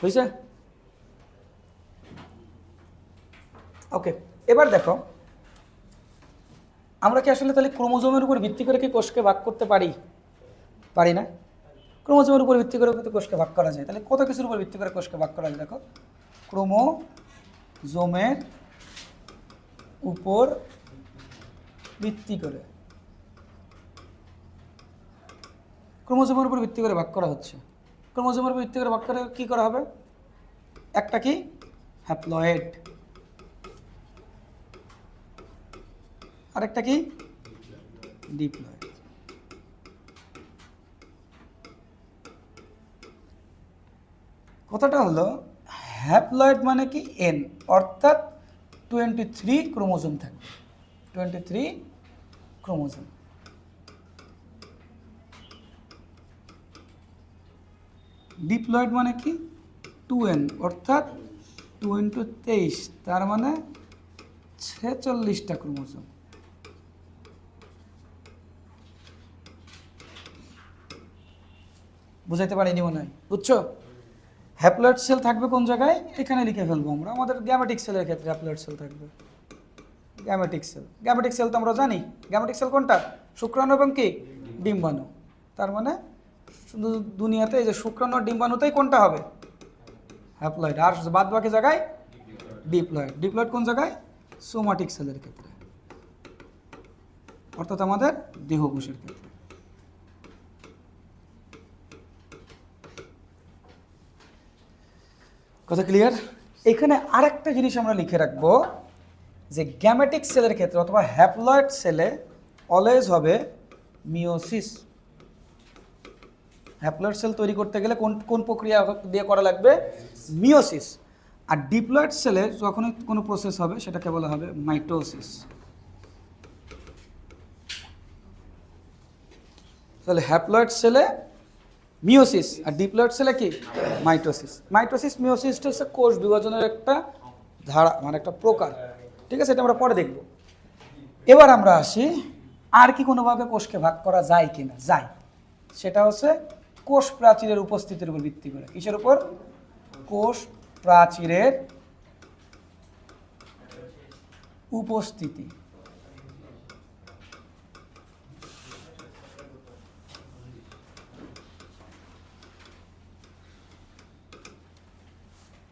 বুঝছে? ওকে, এবার দেখো আমরা কি আসলে তাহলে ক্রোমোজোমের উপর ভিত্তি করে কি কোষকে ভাগ করতে পারি? পারি না। ক্রোমোজোমের উপর ভিত্তি করে কিন্তু কোষকে ভাগ করা যায়। তাহলে কত কিছুর উপর ভিত্তি করে কোষকে ভাগ করা যায়? দেখো, ক্রোমোজোমের উপর ভিত্তি করে, ক্রোমোজোমের উপর ভিত্তি করে ভাগ করা হচ্ছে। ক্রোমোজোমের উপর ভিত্তি করে ভাগ করে কি করা হবে? একটা কি হ্যাপ্লয়েড, আরেকটা কি ডিপ্লয়েড। কথাটা হলো হ্যাপ্লয়েড মানে কি এন, অর্থাৎ 23 ক্রোমোজোম থাকবে, 23 ক্রোমোজোম। ডিপ্লয়েড মানে কি 2n, অর্থাৎ 2 × 23, তার মানে 46টা ক্রোমোজোম। বুঝাইতে পারিনি মনে হয়? বুঝছো? হ্যাপ্লয়েড সেল থাকবে কোন জায়গায়? এখানে লিখে ফেলবো আমরা। আমাদের গ্যামেটিক সেলের ক্ষেত্রে হ্যাপ্লয়েড সেল থাকবে। গ্যামেটিক সেল, গ্যামেটিক সেল তো আমরা জানি। গ্যামেটিক সেল কোনটা? শুক্রাণু এবং কি ডিম্বাণু। তার মানে শুধু দুনিয়াতে এই যে শুক্রাণু আর ডিম্বাণুতেই কোনটা হবে? হ্যাপ্লয়েড। আর বাদ বাকি জায়গায় ডিপ্লয়েড। ডিপ্লয়েড কোন জায়গায়? সোমাটিক সেলের ক্ষেত্রে, অর্থাৎ আমাদের দেহকোষের ক্ষেত্রে। কথা ক্লিয়ার? এখানে আরেকটা জিনিস আমরা লিখে রাখবো যে গ্যামেটিক সেলের ক্ষেত্রে অথবা হ্যাপ্লয়েড সেলে অলওয়েজ হবে মিওসিস। হ্যাপ্লয়েড সেল তৈরি করতে গেলে কোন কোন প্রক্রিয়া দিয়ে করা লাগবে? মিওসিস। আর ডিপ্লয়েড সেলে যখনই কোনো প্রসেস হবে সেটাকে বলা হবে মাইটোসিস। তাহলে হ্যাপ্লয়েড সেলে মিওসিস আর ডিপ্লয়েড সেলে কি মাইটোসিস। মাইটোসিস মিওসিসটা হচ্ছে কোষ বিভাজনের একটা ধারা, মানে একটা প্রকার। ঠিক আছে, এটা আমরা পরে দেখব। এবার আমরা আসি আর কি কোনোভাবে কোষকে ভাগ করা যায় কিনা। যায়, সেটা হচ্ছে কোষ প্রাচীরের উপস্থিতির উপর ভিত্তি করে। কিসের উপর? কোষ প্রাচীরের উপস্থিতি।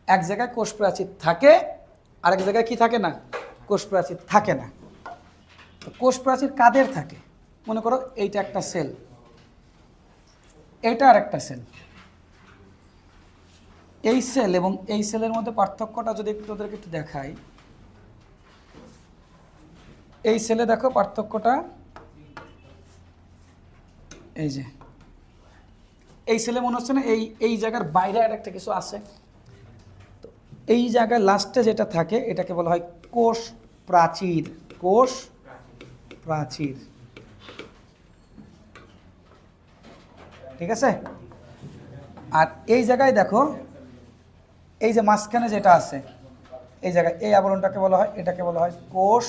এক জায়গায় কোষ প্রাচীর থাকে, আরেক জায়গায় কি থাকে না? কোষ প্রাচীর থাকে না। কোষ প্রাচীর কাদের থাকে? মনে করো এইটা একটা সেল, এটা আর একটা সেল। এই সেল এবং এই সেলের মধ্যে পার্থক্যটা যদি একটু ওদেরকে একটু দেখাই। এই সেলে দেখো পার্থক্যটা, এই যে এই সেলে মনে হচ্ছে না এই এই জায়গার বাইরে আর একটা কিছু আছে। তো এই জায়গায় লাস্টে যেটা থাকে এটাকে বলা হয় কোষ প্রাচীর। কোষ প্রাচীর, ঠিক আছে? আর এই জায়গায় দেখো এই যে মাঝখানে যেটা আছে এই জায়গায়, এই আবরণটাকে বলা হয়, এটাকে বলা হয় কোষ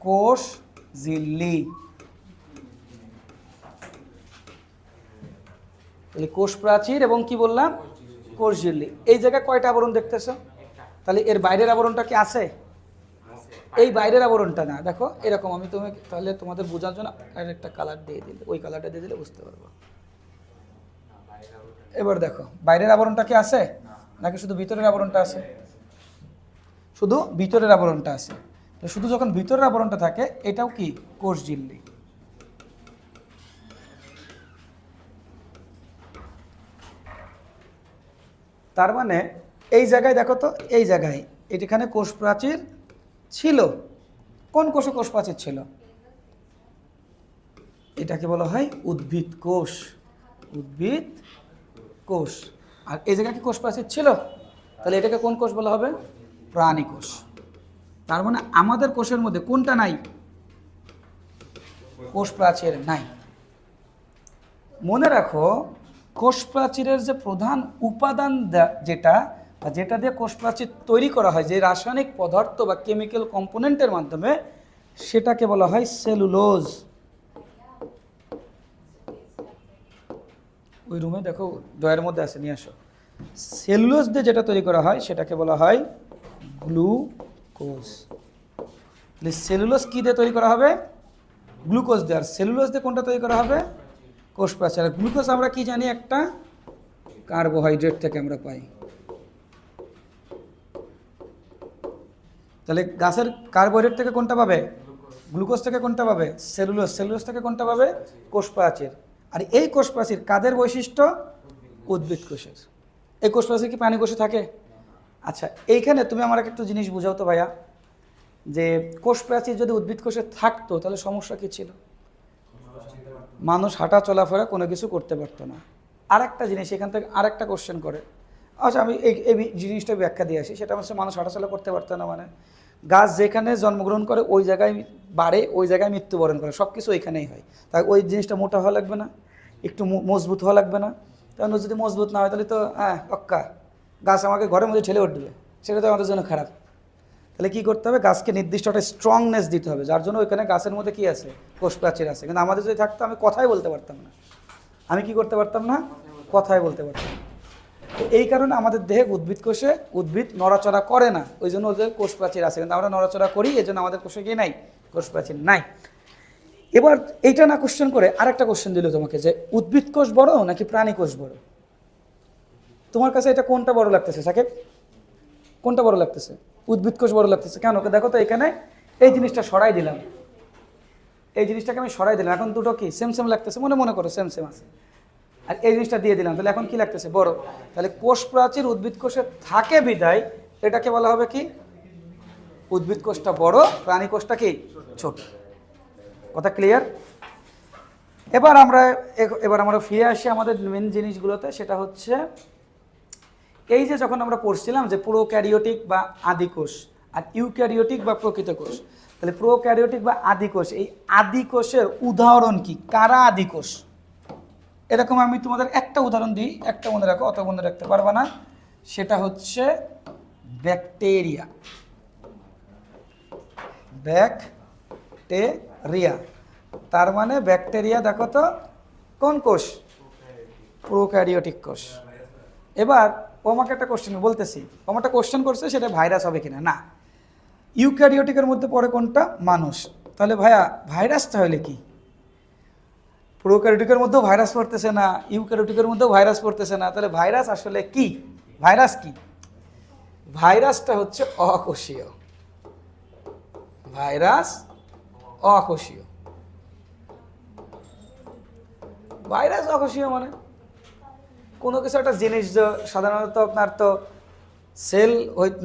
কোষ ঝিল্লি। তাহলে কোষ প্রাচীর এবং কি বললাম? কোষ ঝিল্লি। এই জায়গায় কয়টা আবরণ দেখতেছো? তাহলে এর বাইরের আবরণটা কি আছে? এই বাইরের আবরণটা না, দেখো এরকম। আমি তুমি তাহলে তোমাদের বোঝার জন্য আর একটা কালার দিয়ে দিলে, ওই কালারটা দিয়ে দিলে বুঝতে পারবো। এবার দেখো বাইরের আবরণটা কি আছে নাকি শুধু ভিতরের আবরণটা আছে? শুধু ভিতরের আবরণটা আছে। তো শুধু যখন ভিতরের আবরণটা থাকে এটাও কি কোষ ঝিল্লি। তার মানে এই জায়গায় দেখো তো, এই জায়গায় এখানে কোষ প্রাচীর ছিল, কোন কোষে কোষ প্রাচীর ছিল? এটাকে বলা হয় উদ্ভিদ কোষ। উদ্ভিদ কোষ। আর এই জায়গায় কি কোষ প্রাচীর ছিল? তাহলে এটাকে কোন কোষ বলা হবে? প্রাণী কোষ। তার মানে আমাদের কোষের মধ্যে কোনটা নাই? কোষ প্রাচীর নাই। মনে রাখো, কোষ প্রাচীরের যে প্রধান উপাদান যেটা যেটা দিয়ে কোষ প্রাচীর তৈরি করা হয়, যে রাসায়নিক পদার্থ বা কেমিক্যাল কম্পোনেন্টের মাধ্যমে, সেটাকে বলা হয় সেলুলোজ। ওই রুমে দেখো ড্রয়ের মধ্যে আছে, নিয়ে আসো। সেলুলোজ দিয়ে যেটা তৈরি করা হয় সেটাকে বলা হয় গ্লুকোজ। সেলুলোজ কি দিয়ে তৈরি করা হবে? গ্লুকোজ দিয়ে। আর সেলুলোজ দিয়ে কোনটা তৈরি করা হবে? কোষ প্রাচীর। আর গ্লুকোজ আমরা কি জানি? একটা কার্বোহাইড্রেট থেকে আমরা পাই। তাহলে গাছের কার্বোহাইড্রেট থেকে কোনটা পাবে? গ্লুকোজ থেকে কোনটা পাবে? সেলুলোজ। সেলুলোজ থেকে কোনটা পাবে? কোষ প্রাচীর। আর এই কোষ প্রাচীর কাদের বৈশিষ্ট্য? উদ্ভিদ কোষের। এই কোষ প্রাচীর কি প্রাণী কোষে থাকে? আচ্ছা, এইখানে তুমি আমার একটু জিনিস বুঝাও তো ভাইয়া, যে কোষ প্রাচীর যদি উদ্ভিদ কোষে থাকতো তাহলে সমস্যা কি ছিল? মানুষ হাঁটা চলাফেরা কোনো কিছু করতে পারতো না। আর একটা জিনিস এখান থেকে আর একটা কোশ্চেন করে, আচ্ছা আমি এই জিনিসটা ব্যাখ্যা দিয়ে আসি। সেটা হচ্ছে মানুষ হাঁটাচলা করতে পারতো না মানে গাছ যেখানে জন্মগ্রহণ করে ওই জায়গায় বাড়ে, ওই জায়গায় মৃত্যুবরণ করে, সব কিছু ওইখানেই হয়। তাই ওই জিনিসটা মোটা হওয়া লাগবে না? একটু মজবুত হওয়া লাগবে না? কারণ যদি মজবুত না হয় তাহলে তো অক্কা গাছ আমাকে ঘরের মধ্যে ঠেলে উঠবে, সেটা তো আমাদের জন্য খারাপ। তাহলে কী করতে হবে? গাছকে নির্দিষ্ট একটা স্ট্রংনেস দিতে হবে, যার জন্য ওইখানে গাছের মধ্যে কী আছে? কোষ প্রাচীর আছে। কিন্তু আমাদের যদি থাকতো আমি কথাই বলতে পারতাম না। আমি কি করতে পারতাম না? কথাই বলতে পারতাম। এই কারণে আমাদের দেহে উদ্ভিদ কোষে উদ্ভিদ নড়াচড়া করে না, ওই জন্য ওদের কোষ প্রাচীর আছে। কিন্তু আমরা নড়াচড়া করি, এই জন্য আমাদের কোষে গিয়ে নাই, কোষ প্রাচীর নাই। এবার এইটা না কোশ্চেন করে আরেকটা কোশ্চেন দিল তোমাকে, যে উদ্ভিদ কোষ বড় নাকি প্রাণী কোষ বড়? তোমার কাছে এটা কোনটা বড় লাগতেছে সাকিব? কোনটা বড় লাগতেছে? উদ্ভিদ কোষ বড় লাগতেছে। কেন? দেখো তো, এখানে এই জিনিসটা সরাই দিলাম, এই জিনিসটাকে আমি সরাই দিলাম, এখন দুটো কি সেম সেম লাগতেছে? মনে করো সেম সেম আছে। আর এই জিনিসটা দিয়ে দিলাম, তাহলে এখন কি লাগতেছে? বড়। তাহলে কোষ প্রাচীর উদ্ভিদ কোষে থাকে বিদায় এটাকে বলা হবে কি? উদ্ভিদ কোষটা বড়, প্রাণী কোষটা কি? ছোট। কথা ক্লিয়ার? এবার আমরা ফিরে আসি আমাদের মেন জিনিসগুলোতে। সেটা হচ্ছে এই যে যখন আমরা পড়ছিলাম যে প্রোক্যারিওটিক বা আদি কোষ আর ইউক্যারিওটিক বা প্রকৃত কোষ, তাহলে প্রোক্যারিওটিক বা আদি কোষ, এই আদি কোষের উদাহরণ কি? কারা আদি কোষ? এরকম আমি তোমাদের একটা উদাহরণ দিই, একটা মনে রাখো, অত মনে রাখতে পারবে না। সেটা হচ্ছে ব্যাকটেরিয়া। ব্যাকটেরিয়া, তার মানে ব্যাকটেরিয়া দেখো তো কোন কোষ? প্রোক্যারিওটিক কোষ। এবার ও আমাকে একটা কোশ্চেন বলতেছি, ও আমাকে কোশ্চেন করছে সেটা ভাইরাস হবে কিনা। না, ইউক্যারিওটিকের মধ্যে পড়ে কোনটা? মানুষ। তাহলে ভাইয়া ভাইরাস তাহলে কি? প্রোক্যারিওটিকের মধ্যেও ভাইরাস পড়তেছে না, ইউক্যারিওটিকের মধ্যেও ভাইরাস পড়তেছে না, তাহলে ভাইরাস আসলে কি? ভাইরাস কি? ভাইরাসটা হচ্ছে অকোষীয়। ভাইরাস অকোষীয়। ভাইরাস অকোষীয় মানে কোনো কিছু একটা জিনিস যে সাধারণত আপনার তো সেল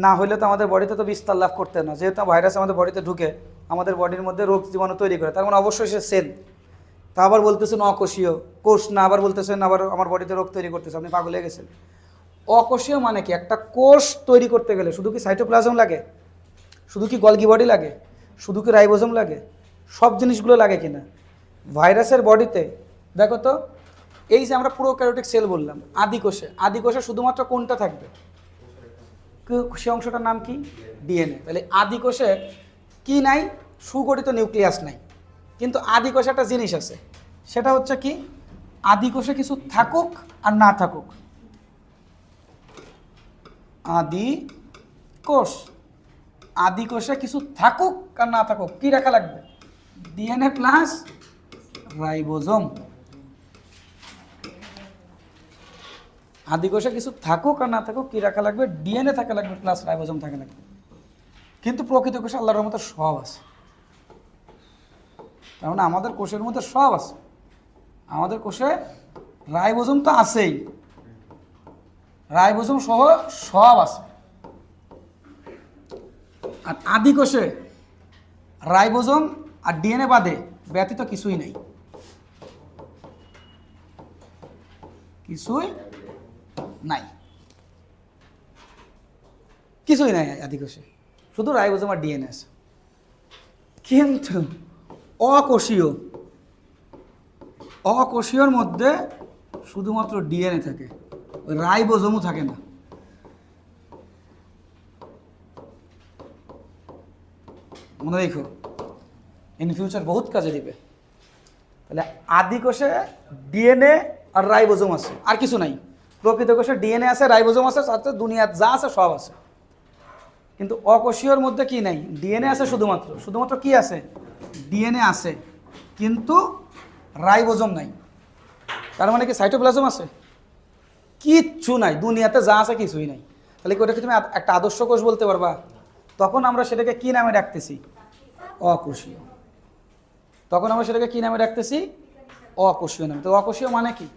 না হইলে তো আমাদের বডিতে তো বিস্তার লাভ করতে না। যেহেতু ভাইরাস আমাদের বডিতে ঢুকে আমাদের বডির মধ্যে রোগ জীবাণু তৈরি করে, তার মানে অবশ্যই সে সেল। তা আবার বলতেছেন অকোষীয় কোষ না, আবার বলতেছেন আবার আমার বডিতে রোগ তৈরি করতেছে, আপনি পাগল হয়ে গেছেন। অকোষীয় মানে কি? একটা কোষ তৈরি করতে গেলে শুধু কি সাইটোপ্লাজম লাগে? শুধু কি গলগি বডি লাগে? শুধু কি রাইবোজোম লাগে? সব জিনিসগুলো লাগে কিনা? ভাইরাসের বডিতে দেখো তো, এই যে আমরা প্রোক্যারিওটিক সেল বললাম, আদি কোষে শুধুমাত্র কোনটা থাকবে? সে অংশটার নাম কি? ডিএনএ। তাহলে আদি কোষে কি নাই? সুগঠিত নিউক্লিয়াস নাই। কিন্তু আদি কোষে একটা জিনিস আছে, সেটা হচ্ছে কি? আদি কোষে কিছু থাকুক আর না থাকুক, আদি কোষে কিছু থাকুক আর না থাকুক, কি রাখা লাগবে? DNA plus ribosome. আদি কোষে কিছু থাকুক আর না থাকুক, কি রাখা লাগবে? ডিএনএ থাকা লাগবে প্লাস রাইবোজোম থাকা লাগবে। কিন্তু প্রকৃত কোষে আল্লাহর রহমতে সব আছে। তার মানে আমাদের কোষের মধ্যে সব আছে। আমাদের কোষে রাইবোজোম তো আছেই, রাইবোজোম সহ সব আছে। আর আদি কোষে রাইবোজোম আর ডিএনএ বাদে ব্যতীত কিছুই নাই, কিছুই নাই, কিছুই নাই আদি কোষে, শুধু রাইবোজোম আর ডিএনএ আছে। কিন্তু অকোষীয়র মধ্যে শুধুমাত্র ডিএনএ থাকে, রাইবোজোমও থাকে না। মনে রেখো, ইন ফিউচার বহুত কাজে দিবে। তাহলে আদি কোষে ডিএনএ আর রাইবোজোম আছে, আর কিছু নাই। প্রকৃত কোষে ডিএনএ আছে, রাইবোজোম আছে, সাথে দুনিয়ার যা আছে সব আছে। কিন্তু অকোষীয়র মধ্যে কি নাই? ডিএনএ আছে শুধুমাত্র কি আছে? ডিএনএ আছে, কিন্তু রাইবোজোম নাই। তার মানে কি সাইটোপ্লাজম আছে? কিচ্ছু নাই, দুনিয়াতে যা আছে কিছুই নাই। তাহলে কি ওটাকে তুমি একটা আদর্শ কোষ বলতে পারবা? তখন আমরা সেটাকে কি নামে ডাকতেছি? অকোষীয়। তখন আমরা সেটাকে কি নামে ডাকতেছি? অকোষীয় নামে। তো অকোষীয় মানে কি?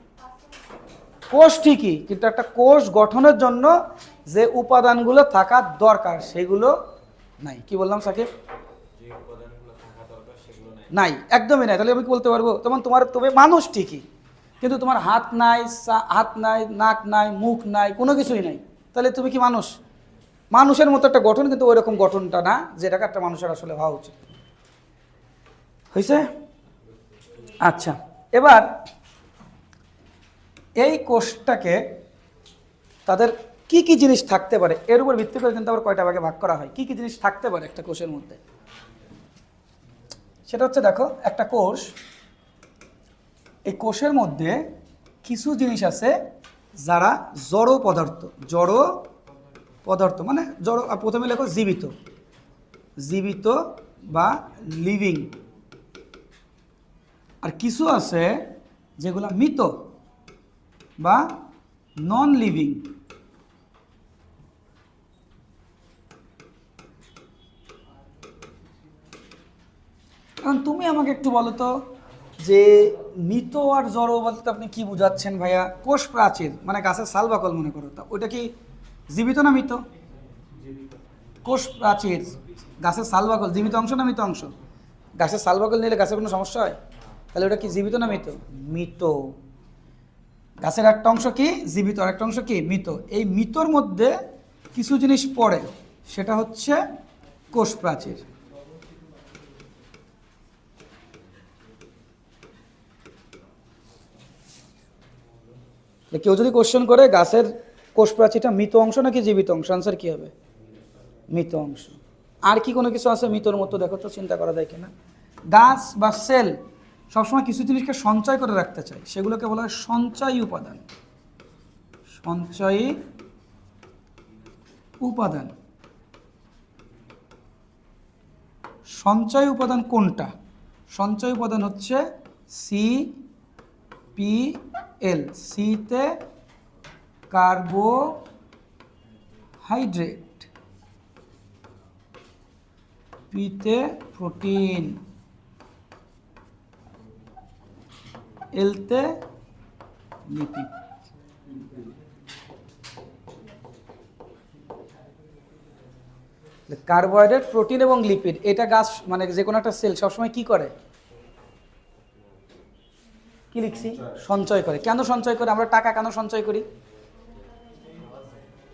কোষ ঠিকই, কিন্তু একটা কোষ গঠনের জন্য যে উপাদানগুলো থাকা দরকার সেগুলো নাই। কি বললাম সাকিব? নাই, একদমই নাই। তাহলে আমি কি বলতে পারবো? তবে মানুষ ঠিকই, কিন্তু তোমার হাত নাই, নাক নাই, মুখ নাই, কোনো কিছুই নাই। তাহলে তুমি কি মানুষ? মানুষের মতো একটা গঠন, কিন্তু ওই রকম গঠনটা না যেটাকে একটা মানুষের আসলে হওয়া উচিত। হয়েছে? আচ্ছা, এবার এই কোষটাকে তাদের কি কি জিনিস থাকতে পারে এর উপর ভিত্তি করে কিন্তু আবার কয়টা ভাগে ভাগ করা হয়। কি কি জিনিস থাকতে পারে একটা কোষের মধ্যে? সেটা হচ্ছে, দেখো, একটা কোষ, এই কোষের মধ্যে কিছু জিনিস আছে যারা জড় পদার্থ মানে জড়। প্রথমে লেখো জীবিত বা লিভিং। আর কিছু আছে যেগুলো মৃত বা নন লিভিং। কারণ তুমি আমাকে একটু বলো তো, যে মৃত আর জড় বলতে আপনি কি বুঝাচ্ছেন ভাইয়া? কোষ প্রাচীর মানে গাছের সাল বাকল মনে করো, তা ওইটা কি জীবিত না মৃত? কোষ প্রাচীর, গাছের সাল বাকল জীবিত অংশ না মৃত অংশ? গাছের সাল বাকল নিলে গাছের কোনো সমস্যা হয়? তাহলে ওটা কি জীবিত না মৃত? মৃত। গাছের একটা অংশ কি জীবিত, আর একটা অংশ কি মৃত। এই মৃতর মধ্যে কিছু জিনিস পড়ে, সেটা হচ্ছে কোষ প্রাচীর। কেউ যদি কোশ্চেন করে গাছের কোষ প্রাচীরটা মৃত অংশ নাকি জীবিত অংশ, আনসার কি হবে? মৃত অংশ। আর কি কোনো কিছু আছে মৃতর মতো? দেখো তো, চিন্তা করা যায় কিনা। গাছ বা সেল সবসময় কিছু জিনিসকে সঞ্চয় করে রাখতে চায়, সেগুলোকে বলা হয় সঞ্চয়ী উপাদান। সঞ্চয়ী উপাদান। সঞ্চয়ী উপাদান কোনটা? সঞ্চয়ী উপাদান হচ্ছে CPL। সিতে কার্বোহাইড্রেট, পিতে প্রোটিন, এলতে লিপিড। কার্বোহাইড্রেট, প্রোটিন এবং লিপিড, এটা গাছ মানে যে কোনো একটা সেল সবসময় কি করে? কি লিখছি? সঞ্চয় করে। কেন সঞ্চয় করে? আমরা টাকা কেন সঞ্চয় করি?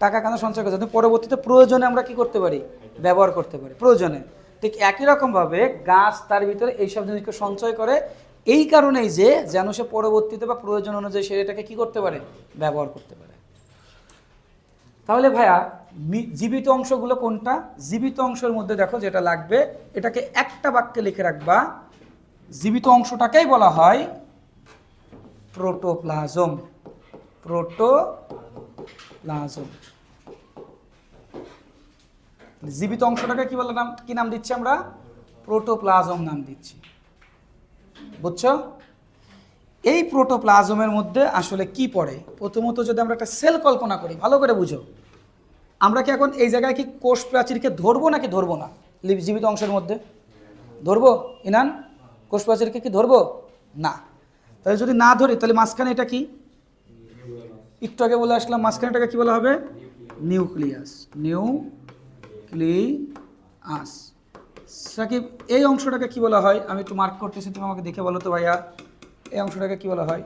টাকা কেন সঞ্চয় করি? যাতে পরবর্তীতে প্রয়োজনে আমরা কি করতে পারি? ব্যবহার করতে পারি প্রয়োজনে। ঠিক একই রকমভাবে গাছ তার ভিতরে এইসব জিনিসকে সঞ্চয় করে, এই কারণেই যে যেন সে পরবর্তীতে বা প্রয়োজন অনুযায়ী সে এটাকে কি করতে পারে? ব্যবহার করতে পারে। তাহলে ভাইয়া জীবিত অংশগুলো কোনটা? জীবিত অংশের মধ্যে দেখো যেটা লাগবে, এটাকে একটা বাক্যে লিখে রাখবা। জীবিত অংশটাকেই বলা হয় প্রোটোপ্লাজম। জীবিত অংশটাকে কি বলে কি নাম দিচ্ছি আমরা? প্রোটোপ্লাজম নাম দিচ্ছি। বুঝছো? এই প্রোটোপ্লাজমের মধ্যে আসলে কি পড়ে? প্রথমত যদি আমরা একটা সেল কল্পনা করি, ভালো করে বুঝো, আমরা কি এখন এই জায়গায় কি কোষ প্রাচীরকে ধরবো নাকি ধরবো না? জীবিত অংশের মধ্যে ধরবো? ইনান, কোষ প্রাচীরকে কি ধরবো? না। তাহলে যদি না ধরি, তাহলে মাঝখানে এটা কি? একটু আগে বলে আসলাম, মাঝখানেটাকে কি বলা হবে? নিউক্লিয়াস। সাকিব, এই অংশটাকে কি বলা হয়? আমি একটু মার্ক করতেছি, তুমি আমাকে দেখে বলো তো ভাইয়া, এই অংশটাকে কি বলা হয়?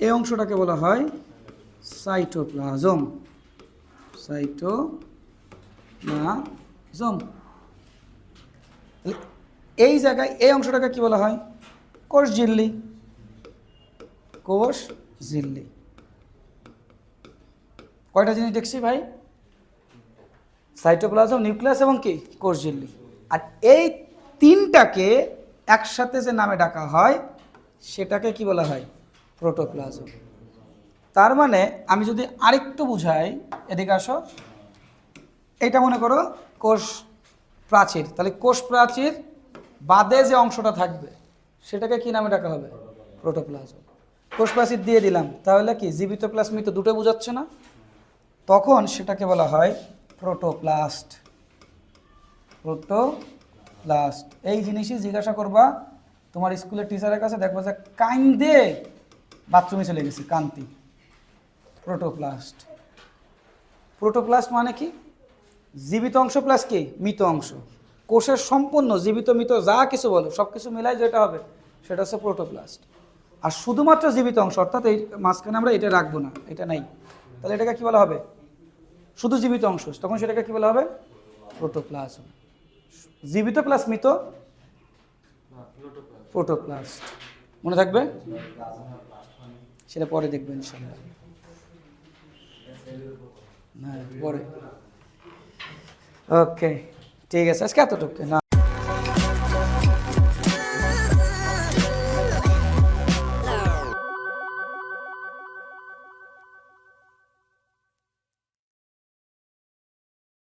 এই অংশটাকে বলা হয় সাইটোপ্লাজম। সাইটোপ্লাজম। এই জায়গায় এই অংশটাকে কি বলা হয়? কোষ ঝিল্লি। কোষ ঝিল্লি। কয়টা জিনিস দেখছি ভাই? সাইটোপ্লাজম, নিউক্লিয়াস এবং কি কোষ ঝিল্লি। আর এই তিনটাকে একসাথে যে নামে ডাকা হয় সেটাকে কি বলা হয়? প্রোটোপ্লাজম। তার মানে আমি যদি আরেকটু বুঝাই, এদিকে আসো, এইটা মনে করো কোষ প্রাচীর, তাহলে কোষ প্রাচীর বাদে যে অংশটা থাকবে সেটাকে কি নামে ডাকা হবে? প্রোটোপ্লাজম। কোষ প্রাচীর দিয়ে দিলাম, তাহলে কি জীবিত প্লাস মৃত দুটো বোঝাচ্ছে না? তখন সেটাকে বলা হয় প্রোটোপ্লাস্ট। প্রোটোপ্লাস্ট। এই জিনিসই জিজ্ঞাসা করবা তোমার স্কুলের টিচারের কাছে, দেখবা যে কান্দে বাথরুমে চলে গেছে কান্তি। প্রোটোপ্লাস্ট। প্রোটোপ্লাস্ট মানে কি? জীবিত অংশ প্লাস কি মৃত অংশ। কোষের সম্পূর্ণ জীবিত মৃত যা কিছু বলো সব কিছু মিলাই যেটা হবে সেটা হচ্ছে প্রোটোপ্লাস্ট। আর শুধুমাত্র জীবিত অংশ, অর্থাৎ এই মাঝখানে আমরা এটা রাখবো না, এটা নাই, তাহলে এটাকে কি বলা হবে? শুধু জীবিত অংশ, তখন সেটাকে কি বলা হবে? প্রোটোপ্লাজম। জীবিত প্লাস মৃত প্রোটোপ্লাস্ট। মনে থাকবে? সেটা পরে দেখবেন ইনশাআল্লাহ। হ্যাঁ পরে। ওকে ঠিক আছে, আজকে এতটুকু না।